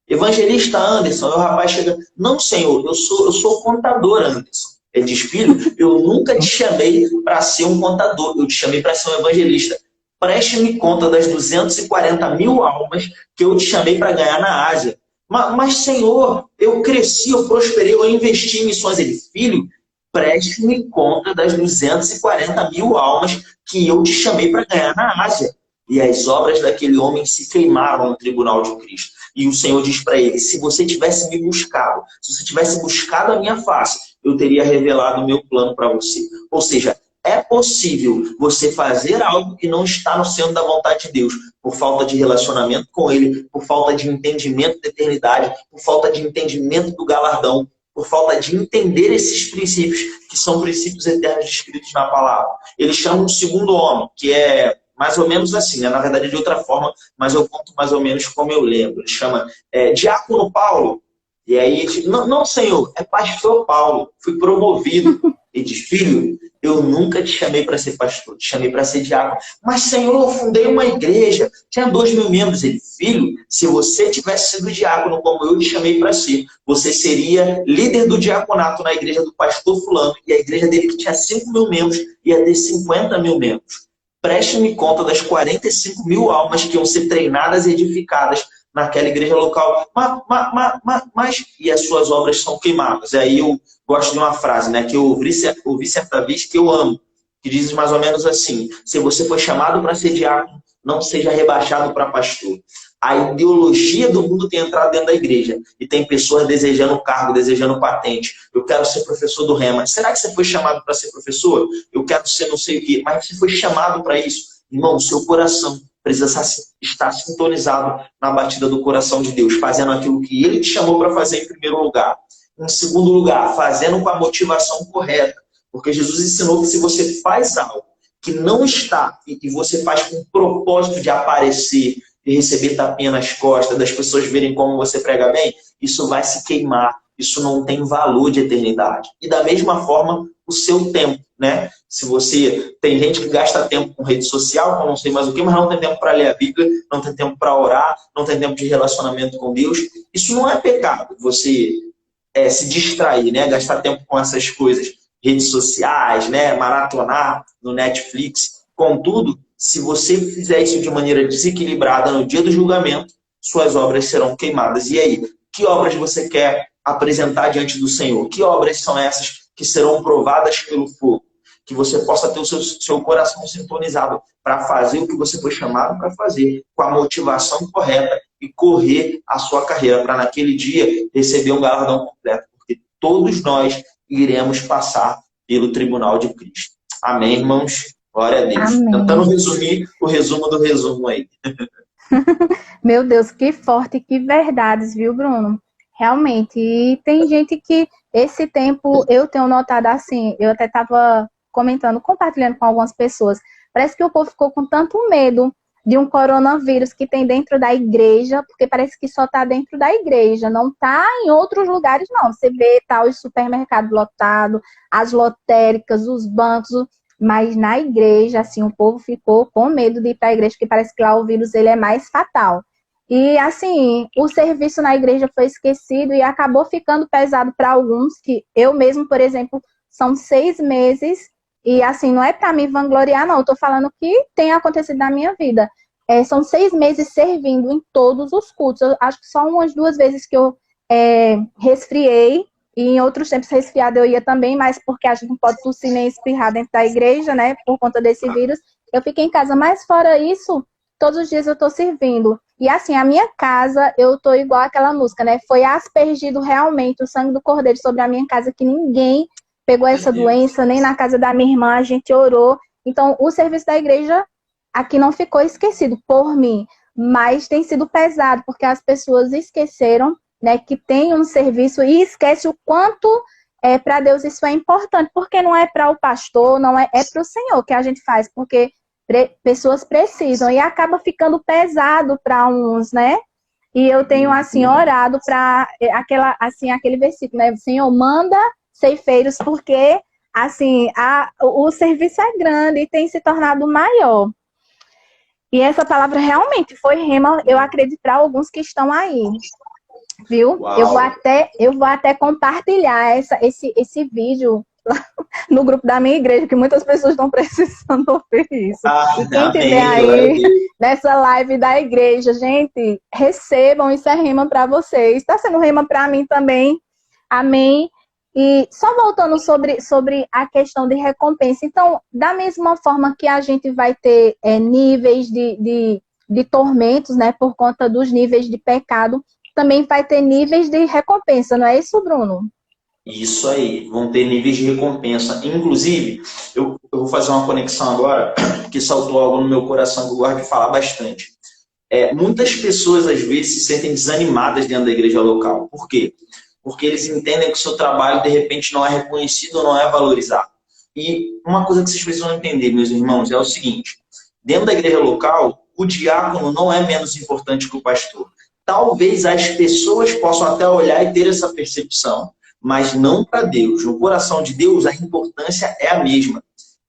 Evangelista Anderson, aí o rapaz chega, não, senhor, eu sou contador, Anderson. Ele diz, filho, eu nunca te chamei para ser um contador, eu te chamei para ser um evangelista. Preste-me conta das 240 mil almas que eu te chamei para ganhar na Ásia. Mas, Senhor, eu cresci, eu prosperei, eu investi em missões. Ele, filho, preste-me conta das 240 mil almas que eu te chamei para ganhar na Ásia. E as obras daquele homem se queimaram no tribunal de Cristo. E o Senhor diz para ele, se você tivesse me buscado, se você tivesse buscado a minha face, eu teria revelado o meu plano para você. Ou seja, é possível você fazer algo que não está no centro da vontade de Deus, por falta de relacionamento com Ele, por falta de entendimento da eternidade, por falta de entendimento do galardão, por falta de entender esses princípios, que são princípios eternos descritos na palavra. Ele chama um segundo homem, que é mais ou menos assim, né? Na verdade de outra forma, mas eu conto mais ou menos como eu lembro. Ele chama Diácono Paulo. E aí ele diz, não, senhor, é pastor Paulo, fui promovido. Ele diz, filho, eu nunca te chamei para ser pastor, te chamei para ser diácono. Mas, senhor, eu fundei uma igreja, tinha 2.000 membros. Ele, filho, se você tivesse sido diácono como eu te chamei para ser, você seria líder do diaconato na igreja do pastor fulano, e a igreja dele que tinha 5.000 membros ia ter 50 mil membros. Preste-me conta das 45 mil almas que iam ser treinadas e edificadas naquela igreja local, mas e as suas obras são queimadas. E aí eu gosto de uma frase, né, que eu ouvi certa vez, que eu amo, que diz mais ou menos assim, se você foi chamado para ser diácono, não seja rebaixado para pastor. A ideologia do mundo tem entrado dentro da igreja, e tem pessoas desejando cargo, desejando patente. Eu quero ser professor do Rema. Será que você foi chamado para ser professor? Eu quero ser não sei o quê, mas você foi chamado para isso. Irmão, o seu coração precisa estar sintonizado na batida do coração de Deus, fazendo aquilo que Ele te chamou para fazer em primeiro lugar. Em segundo lugar, fazendo com a motivação correta. Porque Jesus ensinou que se você faz algo que não está e você faz com o propósito de aparecer, de receber tapinha nas costas, das pessoas verem como você prega bem, isso vai se queimar. Isso não tem valor de eternidade. E da mesma forma, o seu tempo, né? Se você tem gente que gasta tempo com rede social, com não sei mais o que, mas não tem tempo para ler a Bíblia, não tem tempo para orar, não tem tempo de relacionamento com Deus, isso não é pecado. Você se distrair, né? Gastar tempo com essas coisas, redes sociais, né? Maratonar no Netflix. Contudo, se você fizer isso de maneira desequilibrada no dia do julgamento, suas obras serão queimadas. E aí, que obras você quer apresentar diante do Senhor? Que obras são essas que serão provadas pelo fogo? Que você possa ter o seu coração sintonizado para fazer o que você foi chamado para fazer, com a motivação correta e correr a sua carreira, para naquele dia receber um galardão completo, porque todos nós iremos passar pelo tribunal de Cristo. Amém, irmãos? Glória a Deus. Amém. Tentando resumir o resumo do resumo aí. Meu Deus, que forte, que verdades, viu, Bruno? Realmente. E tem gente que esse tempo eu tenho notado assim, eu até estava comentando, compartilhando com algumas pessoas. Parece que o povo ficou com tanto medo de um coronavírus que tem dentro da igreja, porque parece que só está dentro da igreja, não está em outros lugares, não. Você vê tal os supermercados lotados, as lotéricas, os bancos, mas na igreja, assim, o povo ficou com medo de ir para a igreja, porque parece que lá o vírus ele é mais fatal. E, assim, o serviço na igreja foi esquecido e acabou ficando pesado para alguns, que eu mesmo, por exemplo, são 6 meses, e, assim, não é para me vangloriar, não, eu estou falando que tem acontecido na minha vida. São 6 meses servindo em todos os cultos. Eu acho que só umas 2 vezes que eu resfriei, e em outros tempos resfriada eu ia também, mas porque a gente não pode tossir nem espirrar dentro da igreja, né, por conta desse vírus. Eu fiquei em casa, mas fora isso, todos os dias eu tô servindo. E assim, a minha casa, eu tô igual aquela música, né, foi aspergido realmente o sangue do Cordeiro sobre a minha casa, que ninguém pegou essa doença, nem na casa da minha irmã, a gente orou. Então, o serviço da igreja aqui não ficou esquecido por mim, mas tem sido pesado, porque as pessoas esqueceram, né, que tem um serviço e esquece o quanto para Deus isso é importante, porque não é para o pastor, não é para o Senhor que a gente faz, porque pessoas precisam e acaba ficando pesado para uns, né? E eu tenho assim orado para aquele versículo, né? Senhor, manda ceifeiros, porque assim o serviço é grande e tem se tornado maior. E essa palavra realmente foi rema, eu acredito, para alguns que estão aí. Viu? Eu vou até compartilhar esse vídeo lá no grupo da minha igreja, que muitas pessoas estão precisando ouvir isso. E quem estiver aí nessa live da igreja, gente, recebam, isso é rema para vocês. Está sendo rema para mim também. Amém? E só voltando sobre a questão de recompensa. Então, da mesma forma que a gente vai ter níveis de tormentos, né, por conta dos níveis de pecado, também vai ter níveis de recompensa, não é isso, Bruno? Isso aí, vão ter níveis de recompensa. Inclusive, eu vou fazer uma conexão agora, que saltou algo no meu coração que eu gosto de falar bastante. Muitas pessoas, às vezes, se sentem desanimadas dentro da igreja local. Por quê? Porque eles entendem que o seu trabalho, de repente, não é reconhecido ou não é valorizado. E uma coisa que vocês precisam entender, meus irmãos, é o seguinte. Dentro da igreja local, o diácono não é menos importante que o pastor. Talvez as pessoas possam até olhar e ter essa percepção, mas não para Deus. No coração de Deus, a importância é a mesma.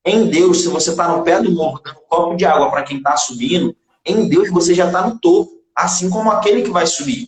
Em Deus, se você está no pé do morro, dando um copo de água para quem está subindo, em Deus você já está no topo, assim como aquele que vai subir.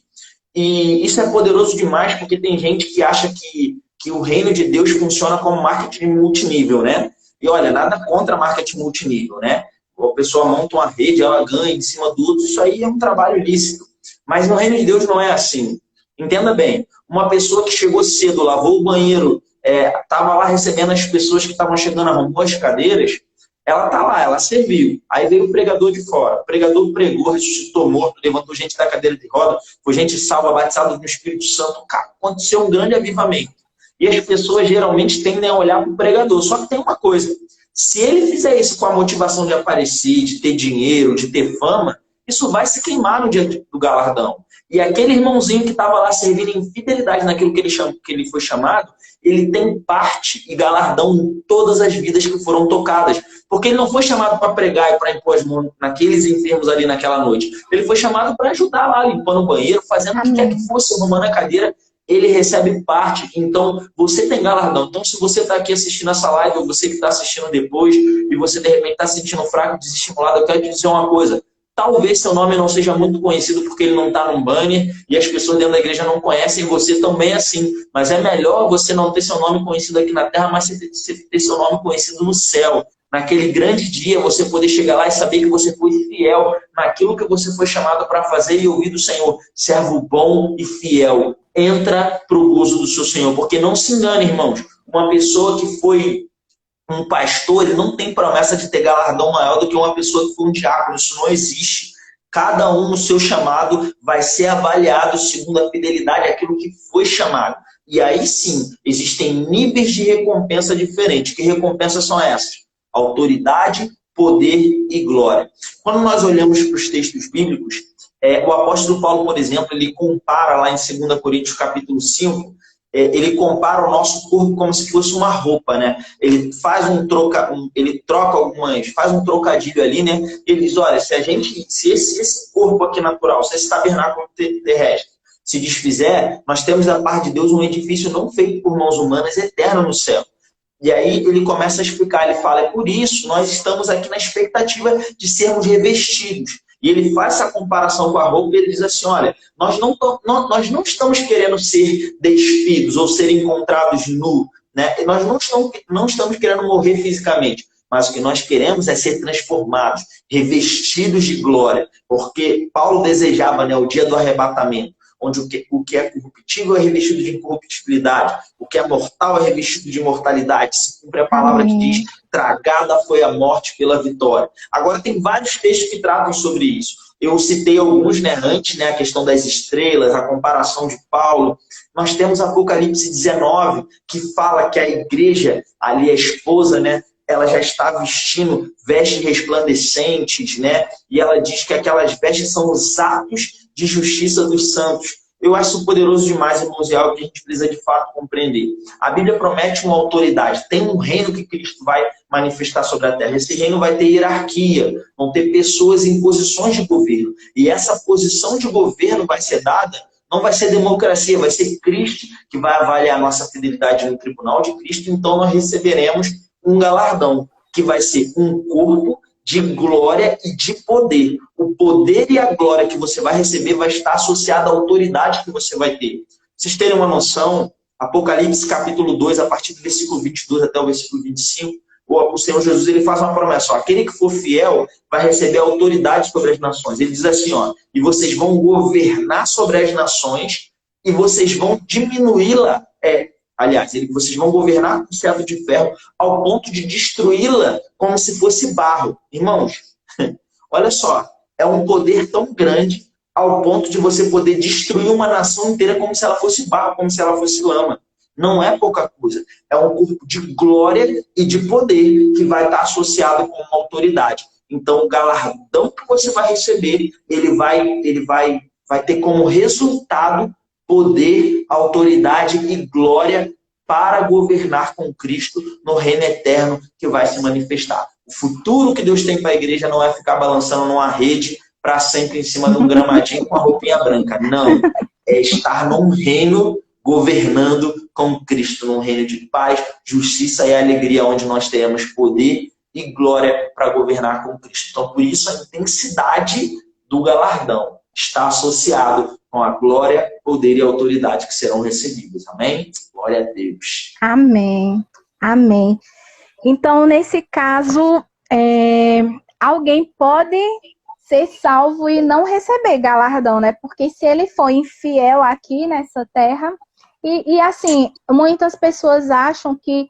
E isso é poderoso demais, porque tem gente que acha que o reino de Deus funciona como marketing multinível, né? E olha, nada contra marketing multinível, né? A pessoa monta uma rede, ela ganha em cima do outro, isso aí é um trabalho ilícito. Mas no reino de Deus não é assim. Entenda bem, uma pessoa que chegou cedo, lavou o banheiro, estava lá recebendo as pessoas que estavam chegando, arrumou as cadeiras, ela está lá, ela serviu. Aí veio o pregador de fora. O pregador pregou, ressuscitou morto, levantou gente da cadeira de roda, foi gente salva, batizada no Espírito Santo. Aconteceu um grande avivamento. E as pessoas geralmente tendem a olhar para o pregador. Só que tem uma coisa, se ele fizer isso com a motivação de aparecer, de ter dinheiro, de ter fama, isso vai se queimar no dia do galardão. E aquele irmãozinho que estava lá servindo em fidelidade naquilo que ele foi chamado, ele tem parte e galardão em todas as vidas que foram tocadas. Porque ele não foi chamado para pregar e para impor as mãos naqueles enfermos ali naquela noite. Ele foi chamado para ajudar lá, limpando o banheiro, fazendo o que quer que fosse, arrumando a cadeira. ele recebe parte. Então, você tem galardão. Então, se você está aqui assistindo essa live, ou você que está assistindo depois, e você de repente está se sentindo fraco, desestimulado, eu quero te dizer uma coisa. Talvez seu nome não seja muito conhecido porque ele não está num banner e as pessoas dentro da igreja não conhecem você também assim. Mas é melhor você não ter seu nome conhecido aqui na terra, mas você ter seu nome conhecido no céu. Naquele grande dia, você poder chegar lá e saber que você foi fiel naquilo que você foi chamado para fazer e ouvir do Senhor. Servo bom e fiel. Entra para o gozo do seu Senhor. Porque não se engane, irmãos. Uma pessoa que foi um pastor, ele não tem promessa de ter galardão maior do que uma pessoa que foi um diácono. Isso não existe. Cada um no seu chamado vai ser avaliado segundo a fidelidade àquilo que foi chamado. E aí sim, existem níveis de recompensa diferentes. Que recompensas são essas? Autoridade, poder e glória. Quando nós olhamos para os textos bíblicos, o apóstolo Paulo, por exemplo, ele compara lá em 2 Coríntios capítulo 5, ele compara o nosso corpo como se fosse uma roupa, né? Ele faz ele troca faz um trocadilho ali, né? Ele diz, olha, se esse corpo aqui natural, se esse tabernáculo terrestre se desfizer, nós temos da parte de Deus um edifício não feito por mãos humanas, eterno no céu. E aí ele começa a explicar, ele fala, é por isso nós estamos aqui na expectativa de sermos revestidos. E ele faz essa comparação com a roupa e ele diz assim, olha, nós não estamos querendo ser despidos ou ser encontrados nu, né? Nós não estamos querendo morrer fisicamente, mas o que nós queremos é ser transformados, revestidos de glória, porque Paulo desejava, né, o dia do arrebatamento, onde o que é corruptível é revestido de incorruptibilidade, o que é mortal é revestido de imortalidade. Se cumpre a palavra que diz, tragada foi a morte pela vitória. Agora, tem vários textos que tratam sobre isso. Eu citei alguns, né, antes, né, a questão das estrelas, a comparação de Paulo. Nós temos Apocalipse 19, que fala que a igreja, ali a esposa, né, ela já está vestindo vestes resplandecentes, né? E ela diz que aquelas vestes são os atos de justiça dos santos. Eu acho isso poderoso demais, irmãos, e é algo que a gente precisa de fato compreender. A Bíblia promete uma autoridade. Tem um reino que Cristo vai manifestar sobre a terra. Esse reino vai ter hierarquia, vão ter pessoas em posições de governo. E essa posição de governo vai ser dada, não vai ser democracia, vai ser Cristo que vai avaliar a nossa fidelidade no tribunal de Cristo. Então nós receberemos um galardão, que vai ser um corpo de glória e de poder. O poder e a glória que você vai receber vai estar associado à autoridade que você vai ter. Vocês terem uma noção, Apocalipse capítulo 2, a partir do versículo 22 até o versículo 25, o Senhor Jesus ele faz uma promessa. Ó, aquele que for fiel vai receber autoridade sobre as nações. Ele diz assim, ó, e vocês vão governar sobre as nações e vocês vão diminuí-la. Aliás, vocês vão governar com cetro de ferro ao ponto de destruí-la como se fosse barro. Irmãos, olha só, é um poder tão grande ao ponto de você poder destruir uma nação inteira como se ela fosse barro, como se ela fosse lama. Não é pouca coisa. É um corpo de glória e de poder que vai estar associado com uma autoridade. Então, o galardão que você vai receber, ele vai ter como resultado poder, autoridade e glória para governar com Cristo no reino eterno que vai se manifestar. O futuro que Deus tem para a igreja não é ficar balançando numa rede para sempre em cima de um gramadinho com a roupinha branca. Não. É estar num reino governando com Cristo, num reino de paz, justiça e alegria, onde nós teremos poder e glória para governar com Cristo. Então, por isso, a intensidade do galardão está associado com a glória, poder e autoridade que serão recebidos. Amém? Glória a Deus. Amém. Amém. Então, nesse caso, alguém pode ser salvo e não receber galardão, né? Porque se ele for infiel aqui nessa terra, e assim, muitas pessoas acham que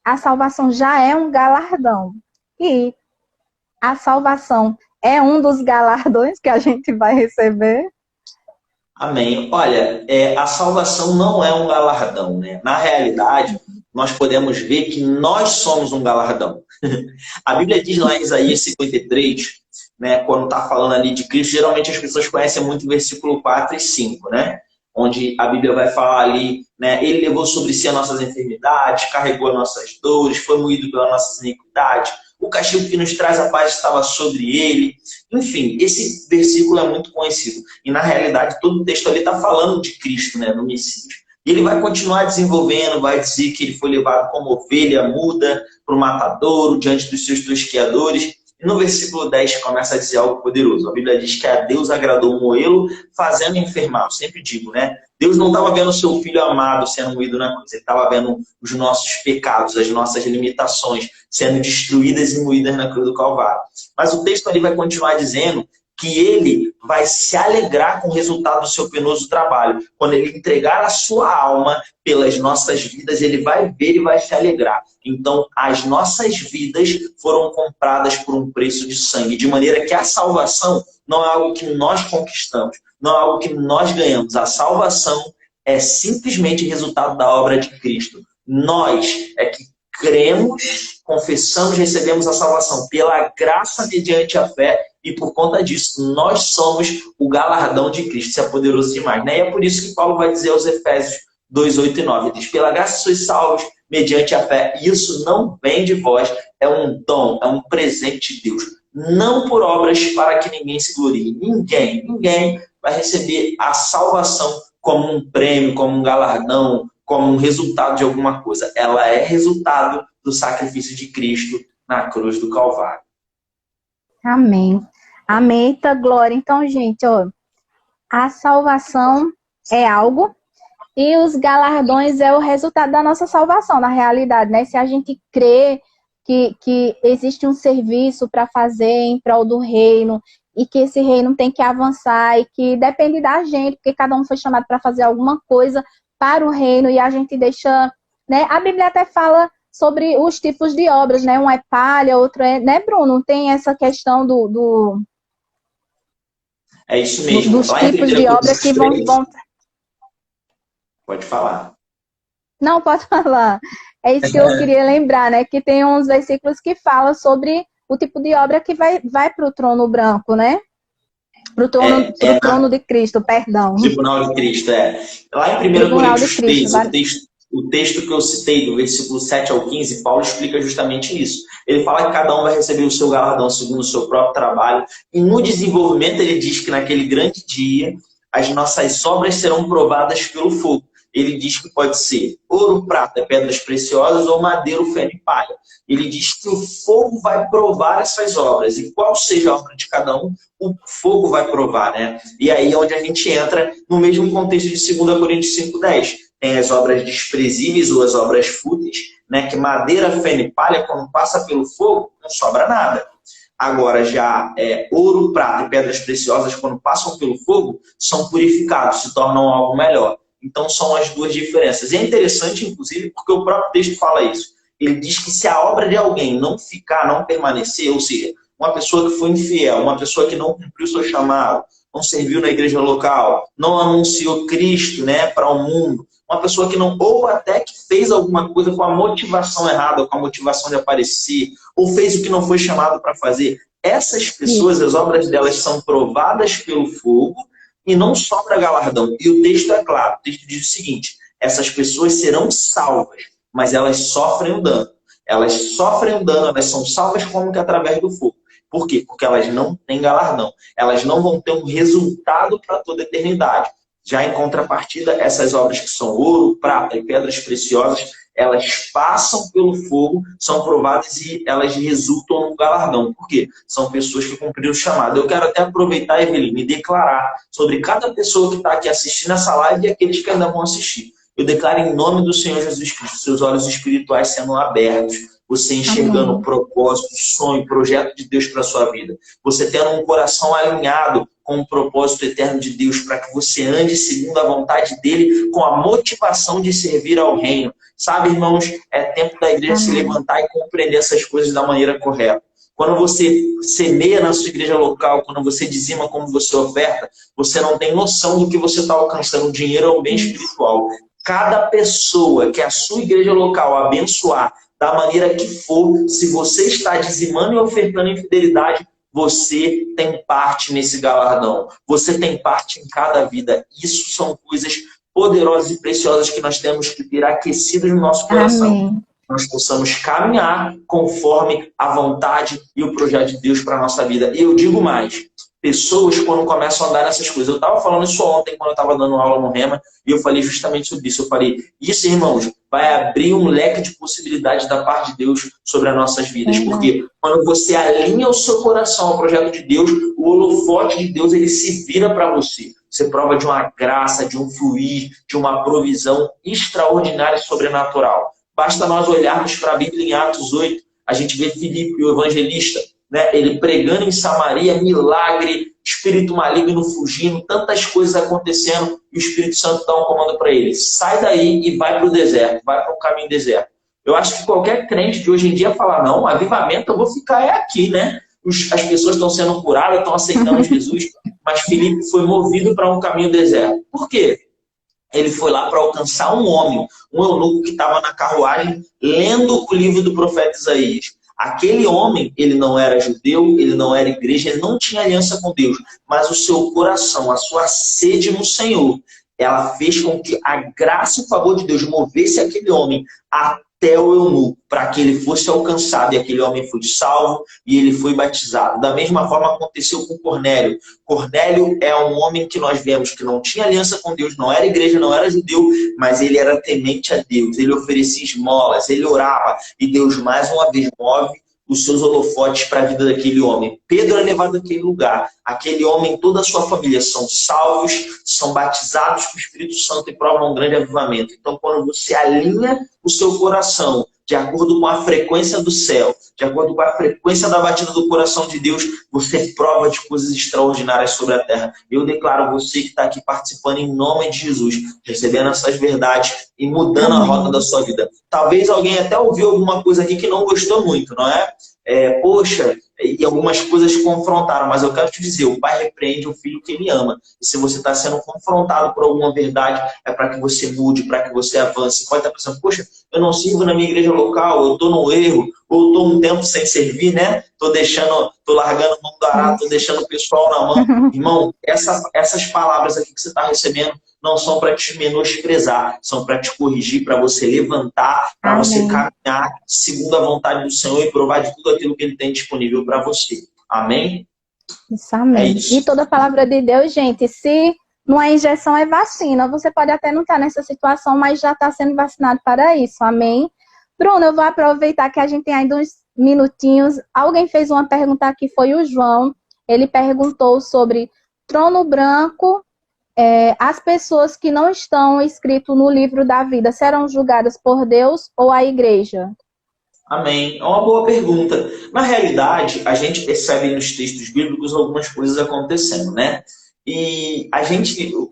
a salvação já é um galardão. E a salvação é um dos galardões que a gente vai receber. Amém. Olha, a salvação não é um galardão, né? Na realidade, nós podemos ver que nós somos um galardão. A Bíblia diz lá em Isaías 53, né, quando está falando ali de Cristo, geralmente as pessoas conhecem muito o versículo 4 e 5, né? Onde a Bíblia vai falar ali, né? Ele levou sobre si as nossas enfermidades, carregou as nossas dores, foi moído pelas nossas iniquidades. o castigo que nos traz a paz estava sobre ele. Enfim, esse versículo é muito conhecido. E, na realidade, todo o texto ali está falando de Cristo, né, no Messias. E ele vai continuar desenvolvendo, vai dizer que ele foi levado como ovelha muda para o matadouro, diante dos seus tosqueadores. E no versículo 10 começa a dizer algo poderoso. A Bíblia diz que a Deus agradou o moê-lo, fazendo enfermar. Eu sempre digo, né? Deus não estava vendo o seu filho amado sendo moído na cruz. Ele estava vendo os nossos pecados, as nossas limitações sendo destruídas e moídas na cruz do Calvário. Mas o texto ali vai continuar dizendo que ele vai se alegrar com o resultado do seu penoso trabalho. Quando ele entregar a sua alma pelas nossas vidas, ele vai ver e vai se alegrar. Então, as nossas vidas foram compradas por um preço de sangue, de maneira que a salvação não é algo que nós conquistamos, não é algo que nós ganhamos. A salvação é simplesmente resultado da obra de Cristo. Nós é que cremos, confessamos, recebemos a salvação pela graça mediante a fé, e por conta disso, nós somos o galardão de Cristo. Isso é poderoso demais, né? E é por isso que Paulo vai dizer aos Efésios 2, 8 e 9. Ele diz, pela graça sois salvos mediante a fé. Isso não vem de vós, é um dom, é um presente de Deus. Não por obras para que ninguém se glorie. Ninguém vai receber a salvação como um prêmio, como um galardão, como um resultado de alguma coisa. Ela é resultado do sacrifício de Cristo na cruz do Calvário. Amém. Amém, eita glória. Então, gente, ó, a salvação é algo e os galardões é o resultado da nossa salvação, na realidade, né? Se a gente crê que existe um serviço para fazer em prol do reino e que esse reino tem que avançar e que depende da gente, porque cada um foi chamado para fazer alguma coisa para o reino e a gente deixa, né? A Bíblia até fala sobre os tipos de obras, né? Um é palha, outro é, né, Bruno? Tem essa questão É isso mesmo. dos tipos de obras que vão... Pode falar. Não, pode falar. É isso que eu queria lembrar, né? Que tem uns versículos que falam sobre o tipo de obra que vai para o trono branco, né? Para o trono de Cristo, perdão. Tribunal de Cristo, é. Lá em 1 Coríntios 3, o texto que eu citei, do versículo 7 ao 15, Paulo explica justamente isso. Ele fala que cada um vai receber o seu galardão segundo o seu próprio trabalho. E no desenvolvimento ele diz que naquele grande dia as nossas obras serão provadas pelo fogo. Ele diz que pode ser ouro, prata, pedras preciosas ou madeira, feno e palha. Ele diz que o fogo vai provar essas obras. E qual seja a obra de cada um, o fogo vai provar, né? E aí é onde a gente entra no mesmo contexto de 2 Coríntios 5,10. Tem as obras desprezíveis ou as obras fúteis, né? Que madeira, feno e palha, quando passa pelo fogo, não sobra nada. Agora, já ouro, prata e pedras preciosas, quando passam pelo fogo, são purificados, se tornam algo melhor. Então, são as duas diferenças. E é interessante, inclusive, porque o próprio texto fala isso. Ele diz que se a obra de alguém não ficar, não permanecer, ou seja, uma pessoa que foi infiel, uma pessoa que não cumpriu o seu chamado, não serviu na igreja local, não anunciou Cristo, né, para o mundo, uma pessoa que não, ou até que fez alguma coisa com a motivação errada, com a motivação de aparecer, ou fez o que não foi chamado para fazer, essas pessoas, as obras delas são provadas pelo fogo e não sobra galardão. E o texto é claro, o texto diz o seguinte, essas pessoas serão salvas, mas elas sofrem o dano. Elas sofrem o dano, elas são salvas como que através do fogo. Por quê? Porque elas não têm galardão. Elas não vão ter um resultado para toda a eternidade. Já em contrapartida, essas obras que são ouro, prata e pedras preciosas, elas passam pelo fogo, são provadas e elas resultam no galardão. Por quê? São pessoas que cumpriram o chamado. Eu quero até aproveitar, Eveline, e declarar sobre cada pessoa que está aqui assistindo essa live e aqueles que ainda vão assistir. Eu declaro em nome do Senhor Jesus Cristo, seus olhos espirituais sendo abertos, você enxergando o propósito, o sonho, o projeto de Deus para a sua vida. Você tendo um coração alinhado com o propósito eterno de Deus, para que você ande segundo a vontade dele, com a motivação de servir ao reino. Sabe, irmãos, é tempo da igreja se levantar e compreender essas coisas da maneira correta. Quando você semeia na sua igreja local, quando você dizima como você oferta, você não tem noção do que você está alcançando. O dinheiro é um bem espiritual. Cada pessoa que a sua igreja local abençoar da maneira que for, se você está dizimando e ofertando em fidelidade, você tem parte nesse galardão. Você tem parte em cada vida. Isso são coisas poderosas e preciosas que nós temos que ter aquecidas no nosso coração. Amém. nós possamos caminhar conforme a vontade e o projeto de Deus para a nossa vida. E eu digo mais, pessoas quando começam a andar nessas coisas, eu estava falando isso ontem quando eu estava dando aula no Rema, e eu falei justamente sobre isso. Eu falei, isso, irmãos, vai abrir um leque de possibilidades da parte de Deus sobre as nossas vidas. Porque quando você alinha o seu coração ao projeto de Deus, o holofote de Deus, ele se vira para você. Você prova de uma graça, de um fluir, de uma provisão extraordinária e sobrenatural. Basta nós olharmos para a Bíblia em Atos 8, a gente vê Filipe, o evangelista, né? Ele pregando em Samaria, milagre, espírito maligno fugindo, tantas coisas acontecendo, e o Espírito Santo dá um comando para ele. Sai daí e vai para o deserto, vai para o caminho deserto. Eu acho que qualquer crente de hoje em dia fala, não, avivamento eu vou ficar aqui, né? As pessoas estão sendo curadas, estão aceitando Jesus, mas Filipe foi movido para um caminho deserto. Por quê? Ele foi lá para alcançar um homem, um eunuco que estava na carruagem, lendo o livro do profeta Isaías. Aquele homem, ele não era judeu, ele não era igreja, ele não tinha aliança com Deus, mas o seu coração, a sua sede no Senhor, ela fez com que a graça e o favor de Deus movesse aquele homem até o eunuco, para que ele fosse alcançado, e aquele homem foi salvo e ele foi batizado. Da mesma forma aconteceu com Cornélio. Cornélio é um homem que nós vemos que não tinha aliança com Deus, não era igreja, não era judeu, mas ele era temente a Deus, ele oferecia esmolas, ele orava, e Deus mais uma vez move os seus holofotes para a vida daquele homem. Pedro é levado àquele lugar. Aquele homem e toda a sua família são salvos, são batizados com o Espírito Santo e provam um grande avivamento. Então, quando você alinha o seu coração de acordo com a frequência do céu, de acordo com a frequência da batida do coração de Deus, você prova de coisas extraordinárias sobre a terra. Eu declaro você que está aqui participando em nome de Jesus, recebendo essas verdades e mudando a rota da sua vida. Talvez alguém até ouviu alguma coisa aqui que não gostou muito, não é? Poxa, e algumas coisas confrontaram, mas eu quero te dizer, o pai repreende o filho que ele ama. E se você está sendo confrontado por alguma verdade, é para que você mude, para que você avance. Você pode estar pensando, poxa, eu não sirvo na minha igreja local, eu estou no erro, ou estou um tempo sem servir, né? Estou largando o mão do arado, estou deixando o pessoal na mão. Irmão, essas palavras aqui que você está recebendo não são para te menosprezar, são para te corrigir, para você levantar, para você caminhar segundo a vontade do Senhor e provar de tudo aquilo que Ele tem disponível para você. Amém? Isso, amém. E toda a palavra de Deus, gente, se não é injeção, é vacina. Você pode até não estar nessa situação, mas já está sendo vacinado para isso. Amém? Bruno, eu vou aproveitar que a gente tem ainda uns minutinhos. Alguém fez uma pergunta aqui, foi o João. Ele perguntou sobre trono branco. As pessoas que não estão escritas no livro da vida serão julgadas por Deus ou a igreja? Amém. É uma boa pergunta. Na realidade, a gente percebe nos textos bíblicos algumas coisas acontecendo, né? E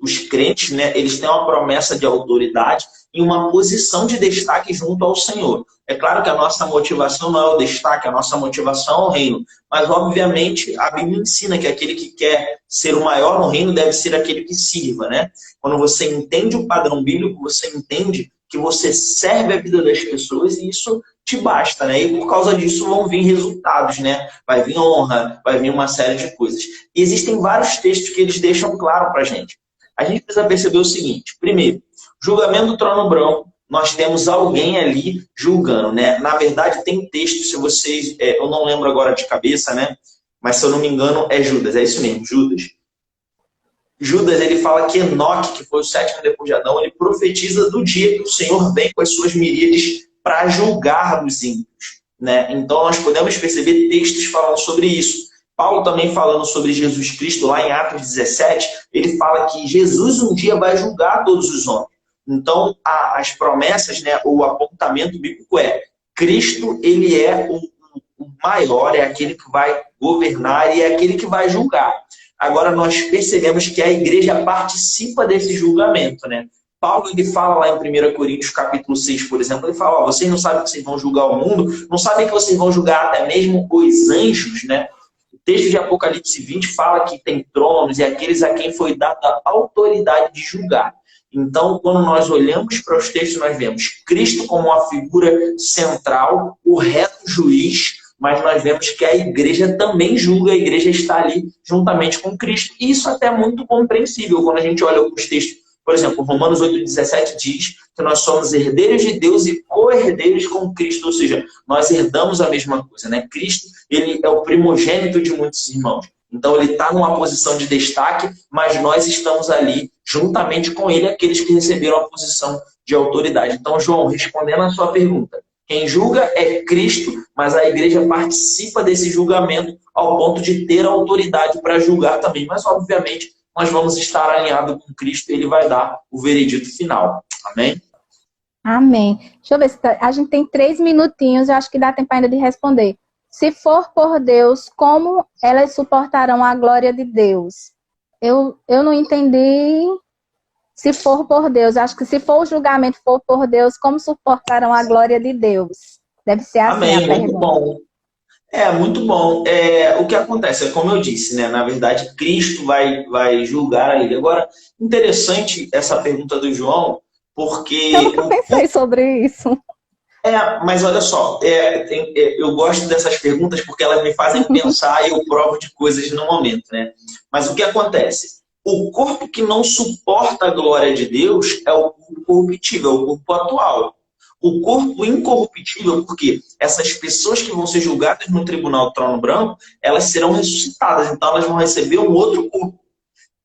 os crentes, né, eles têm uma promessa de autoridade e uma posição de destaque junto ao Senhor. É claro que a nossa motivação não é o destaque, a nossa motivação é o reino. Mas, obviamente, a Bíblia ensina que aquele que quer ser o maior no reino deve ser aquele que sirva, né? Quando você entende o padrão bíblico, você entende que você serve a vida das pessoas e isso te basta, né? E por causa disso vão vir resultados, né? Vai vir honra, vai vir uma série de coisas. E existem vários textos que eles deixam claro pra gente. A gente precisa perceber o seguinte. Primeiro, julgamento do trono branco, nós temos alguém ali julgando, né? Na verdade, tem texto, se vocês... eu não lembro agora de cabeça, né? Mas se eu não me engano, é Judas. É isso mesmo, Judas. Judas, ele fala que Enoque, que foi o sétimo depois de Adão, ele profetiza do dia que o Senhor vem com as suas miríades para julgar os ímpios, né? Então, nós podemos perceber textos falando sobre isso. Paulo também falando sobre Jesus Cristo, lá em Atos 17, ele fala que Jesus um dia vai julgar todos os homens. Então, as promessas, né, o apontamento bíblico é Cristo, ele é o maior, é aquele que vai governar e é aquele que vai julgar. Agora, nós percebemos que a igreja participa desse julgamento, né? Paulo, ele fala lá em 1 Coríntios, capítulo 6, por exemplo, ele fala, vocês não sabem que vocês vão julgar o mundo, não sabem que vocês vão julgar até mesmo os anjos, né? O texto de Apocalipse 20 fala que tem tronos e aqueles a quem foi dada a autoridade de julgar. Então, quando nós olhamos para os textos, nós vemos Cristo como uma figura central, o reto juiz, mas nós vemos que a igreja também julga, a igreja está ali juntamente com Cristo. E isso até é muito compreensível quando a gente olha os textos Por exemplo, Romanos 8,17 diz que nós somos herdeiros de Deus e co-herdeiros com Cristo, ou seja, nós herdamos a mesma coisa, né? Cristo, ele é o primogênito de muitos irmãos. Então, ele está numa posição de destaque, mas nós estamos ali juntamente com ele, aqueles que receberam a posição de autoridade. Então, João, respondendo a sua pergunta, quem julga é Cristo, mas a igreja participa desse julgamento ao ponto de ter a autoridade para julgar também. Mas, obviamente, nós vamos estar alinhados com Cristo e ele vai dar o veredito final. Amém? Amém. Deixa eu ver se a gente tem 3 minutinhos, eu acho que dá tempo ainda de responder. Se for por Deus, como elas suportarão a glória de Deus? Eu não entendi. Se for por Deus, acho que se for o julgamento for por Deus, como suportarão a glória de Deus? Deve ser assim. Amém, a pergunta. muito bom. Muito bom. O que acontece é, como eu disse, né? Na verdade, Cristo vai julgar ele. Agora, interessante essa pergunta do João, porque... Eu nunca pensei sobre isso. Mas olha só, eu gosto dessas perguntas porque elas me fazem pensar e eu provo de coisas no momento, né? Mas o que acontece? O corpo que não suporta a glória de Deus é o corpo corruptível, é o corpo atual. O corpo incorruptível, porque essas pessoas que vão ser julgadas no tribunal do trono branco, elas serão ressuscitadas, então elas vão receber um outro corpo.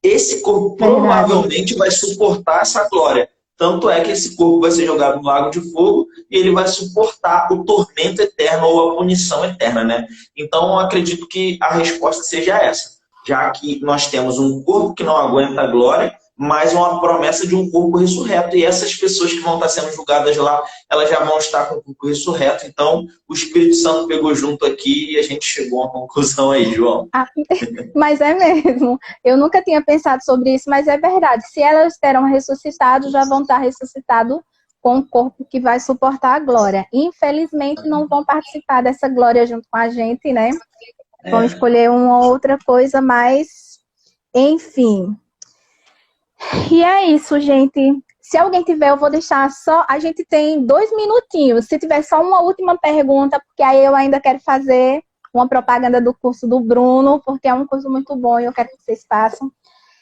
Esse corpo provavelmente vai suportar essa glória. Tanto é que esse corpo vai ser jogado no lago de fogo e ele vai suportar o tormento eterno ou a punição eterna, né? Então, eu acredito que a resposta seja essa. Já que nós temos um corpo que não aguenta a glória, mas uma promessa de um corpo ressurreto. E essas pessoas que vão estar sendo julgadas lá, elas já vão estar com o corpo ressurreto. Então, o Espírito Santo pegou junto aqui e a gente chegou a uma conclusão aí, João. Mas é mesmo. Eu nunca tinha pensado sobre isso, mas é verdade. Se elas terão ressuscitado, já vão estar ressuscitados com um corpo que vai suportar a glória. Infelizmente, não vão participar dessa glória junto com a gente, né? Vão escolher uma outra coisa, mas... Enfim... E é isso, gente. Se alguém tiver, eu vou deixar só... A gente tem 2 minutinhos. Se tiver só uma última pergunta, porque aí eu ainda quero fazer uma propaganda do curso do Bruno, porque é um curso muito bom e eu quero que vocês façam.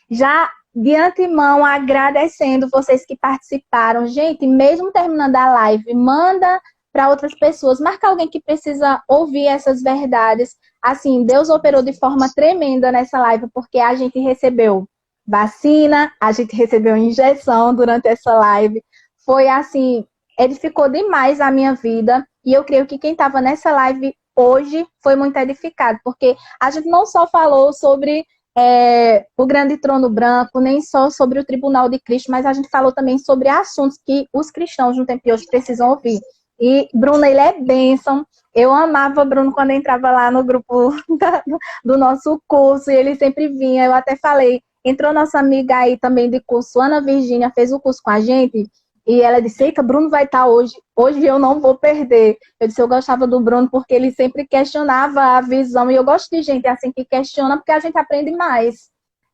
Já de antemão, agradecendo vocês que participaram. Gente, mesmo terminando a live, manda para outras pessoas. Marca alguém que precisa ouvir essas verdades. Assim, Deus operou de forma tremenda nessa live, porque a gente recebeu vacina, a gente recebeu injeção durante essa live. Foi assim, edificou demais a minha vida. E eu creio que quem estava nessa live hoje foi muito edificado, porque a gente não só falou sobre o grande trono branco, nem só sobre o tribunal de Cristo, mas a gente falou também sobre assuntos que os cristãos no tempo de hoje precisam ouvir. E Bruno, ele é bênção. Eu amava Bruno quando entrava lá no grupo do nosso curso, e ele sempre vinha. Eu até falei, entrou nossa amiga aí também de curso, Ana Virgínia, fez o curso com a gente, e ela disse, eita, Bruno vai estar hoje eu não vou perder. Eu disse, eu gostava do Bruno porque ele sempre questionava a visão, e eu gosto de gente assim que questiona, porque a gente aprende mais.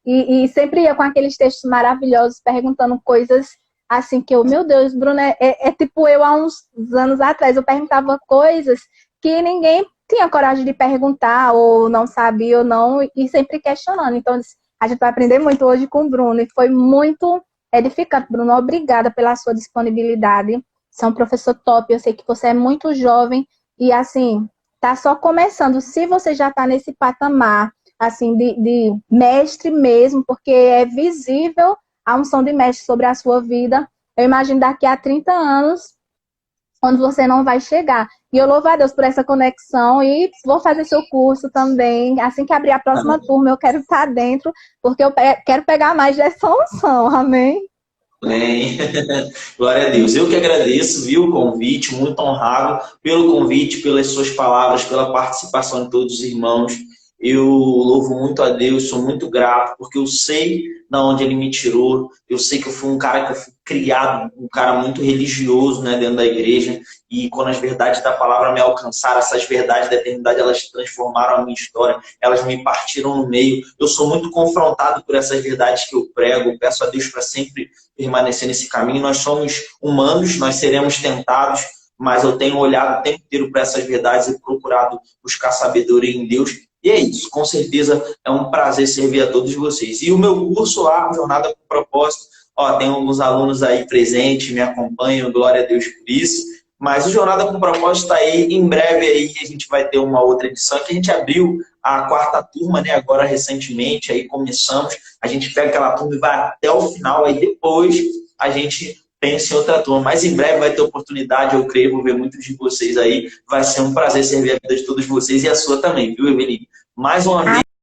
E sempre ia com aqueles textos maravilhosos, perguntando coisas assim que meu Deus, Bruno, é tipo eu há uns anos atrás, eu perguntava coisas que ninguém tinha coragem de perguntar, ou não sabia, ou não, e sempre questionando. Então, a gente vai aprender muito hoje com o Bruno, e foi muito edificante. Bruno, obrigada pela sua disponibilidade. Você é um professor top, eu sei que você é muito jovem, e assim, tá só começando. Se você já tá nesse patamar, assim, de mestre mesmo, porque é visível a unção de mestre sobre a sua vida, eu imagino daqui a 30 anos, onde você não vai chegar. E eu louvo a Deus por essa conexão e vou fazer seu curso também. Assim que abrir a próxima turma, eu quero estar dentro, porque eu quero pegar mais dessa unção. Amém? Amém. Glória a Deus. Eu que agradeço, viu, o convite, muito honrado pelo convite, pelas suas palavras, pela participação de todos os irmãos. Eu louvo muito a Deus, sou muito grato, porque eu sei de onde Ele me tirou. Eu sei que eu fui um cara que eu fui criado, um cara muito religioso, né, dentro da igreja. E quando as verdades da palavra me alcançaram, essas verdades da eternidade, elas transformaram a minha história, elas me partiram no meio. Eu sou muito confrontado por essas verdades que eu prego. Eu peço a Deus para sempre permanecer nesse caminho. Nós somos humanos, nós seremos tentados, mas eu tenho olhado o tempo inteiro para essas verdades e procurado buscar sabedoria em Deus. E é isso, com certeza é um prazer servir a todos vocês. E o meu curso lá, Jornada com Propósito, Ó, tem alguns alunos aí presentes, me acompanham, glória a Deus por isso. Mas o Jornada com Propósito está aí. Em breve aí a gente vai ter uma outra edição que a gente abriu a quarta turma, né? Agora recentemente, aí começamos. A gente pega aquela turma e vai até o final, aí depois a gente pensa em outra turma. Mas em breve vai ter oportunidade, eu creio, vou ver muitos de vocês aí. Vai ser um prazer servir a vida de todos vocês e a sua também, viu, Eveline? Mais uma vez.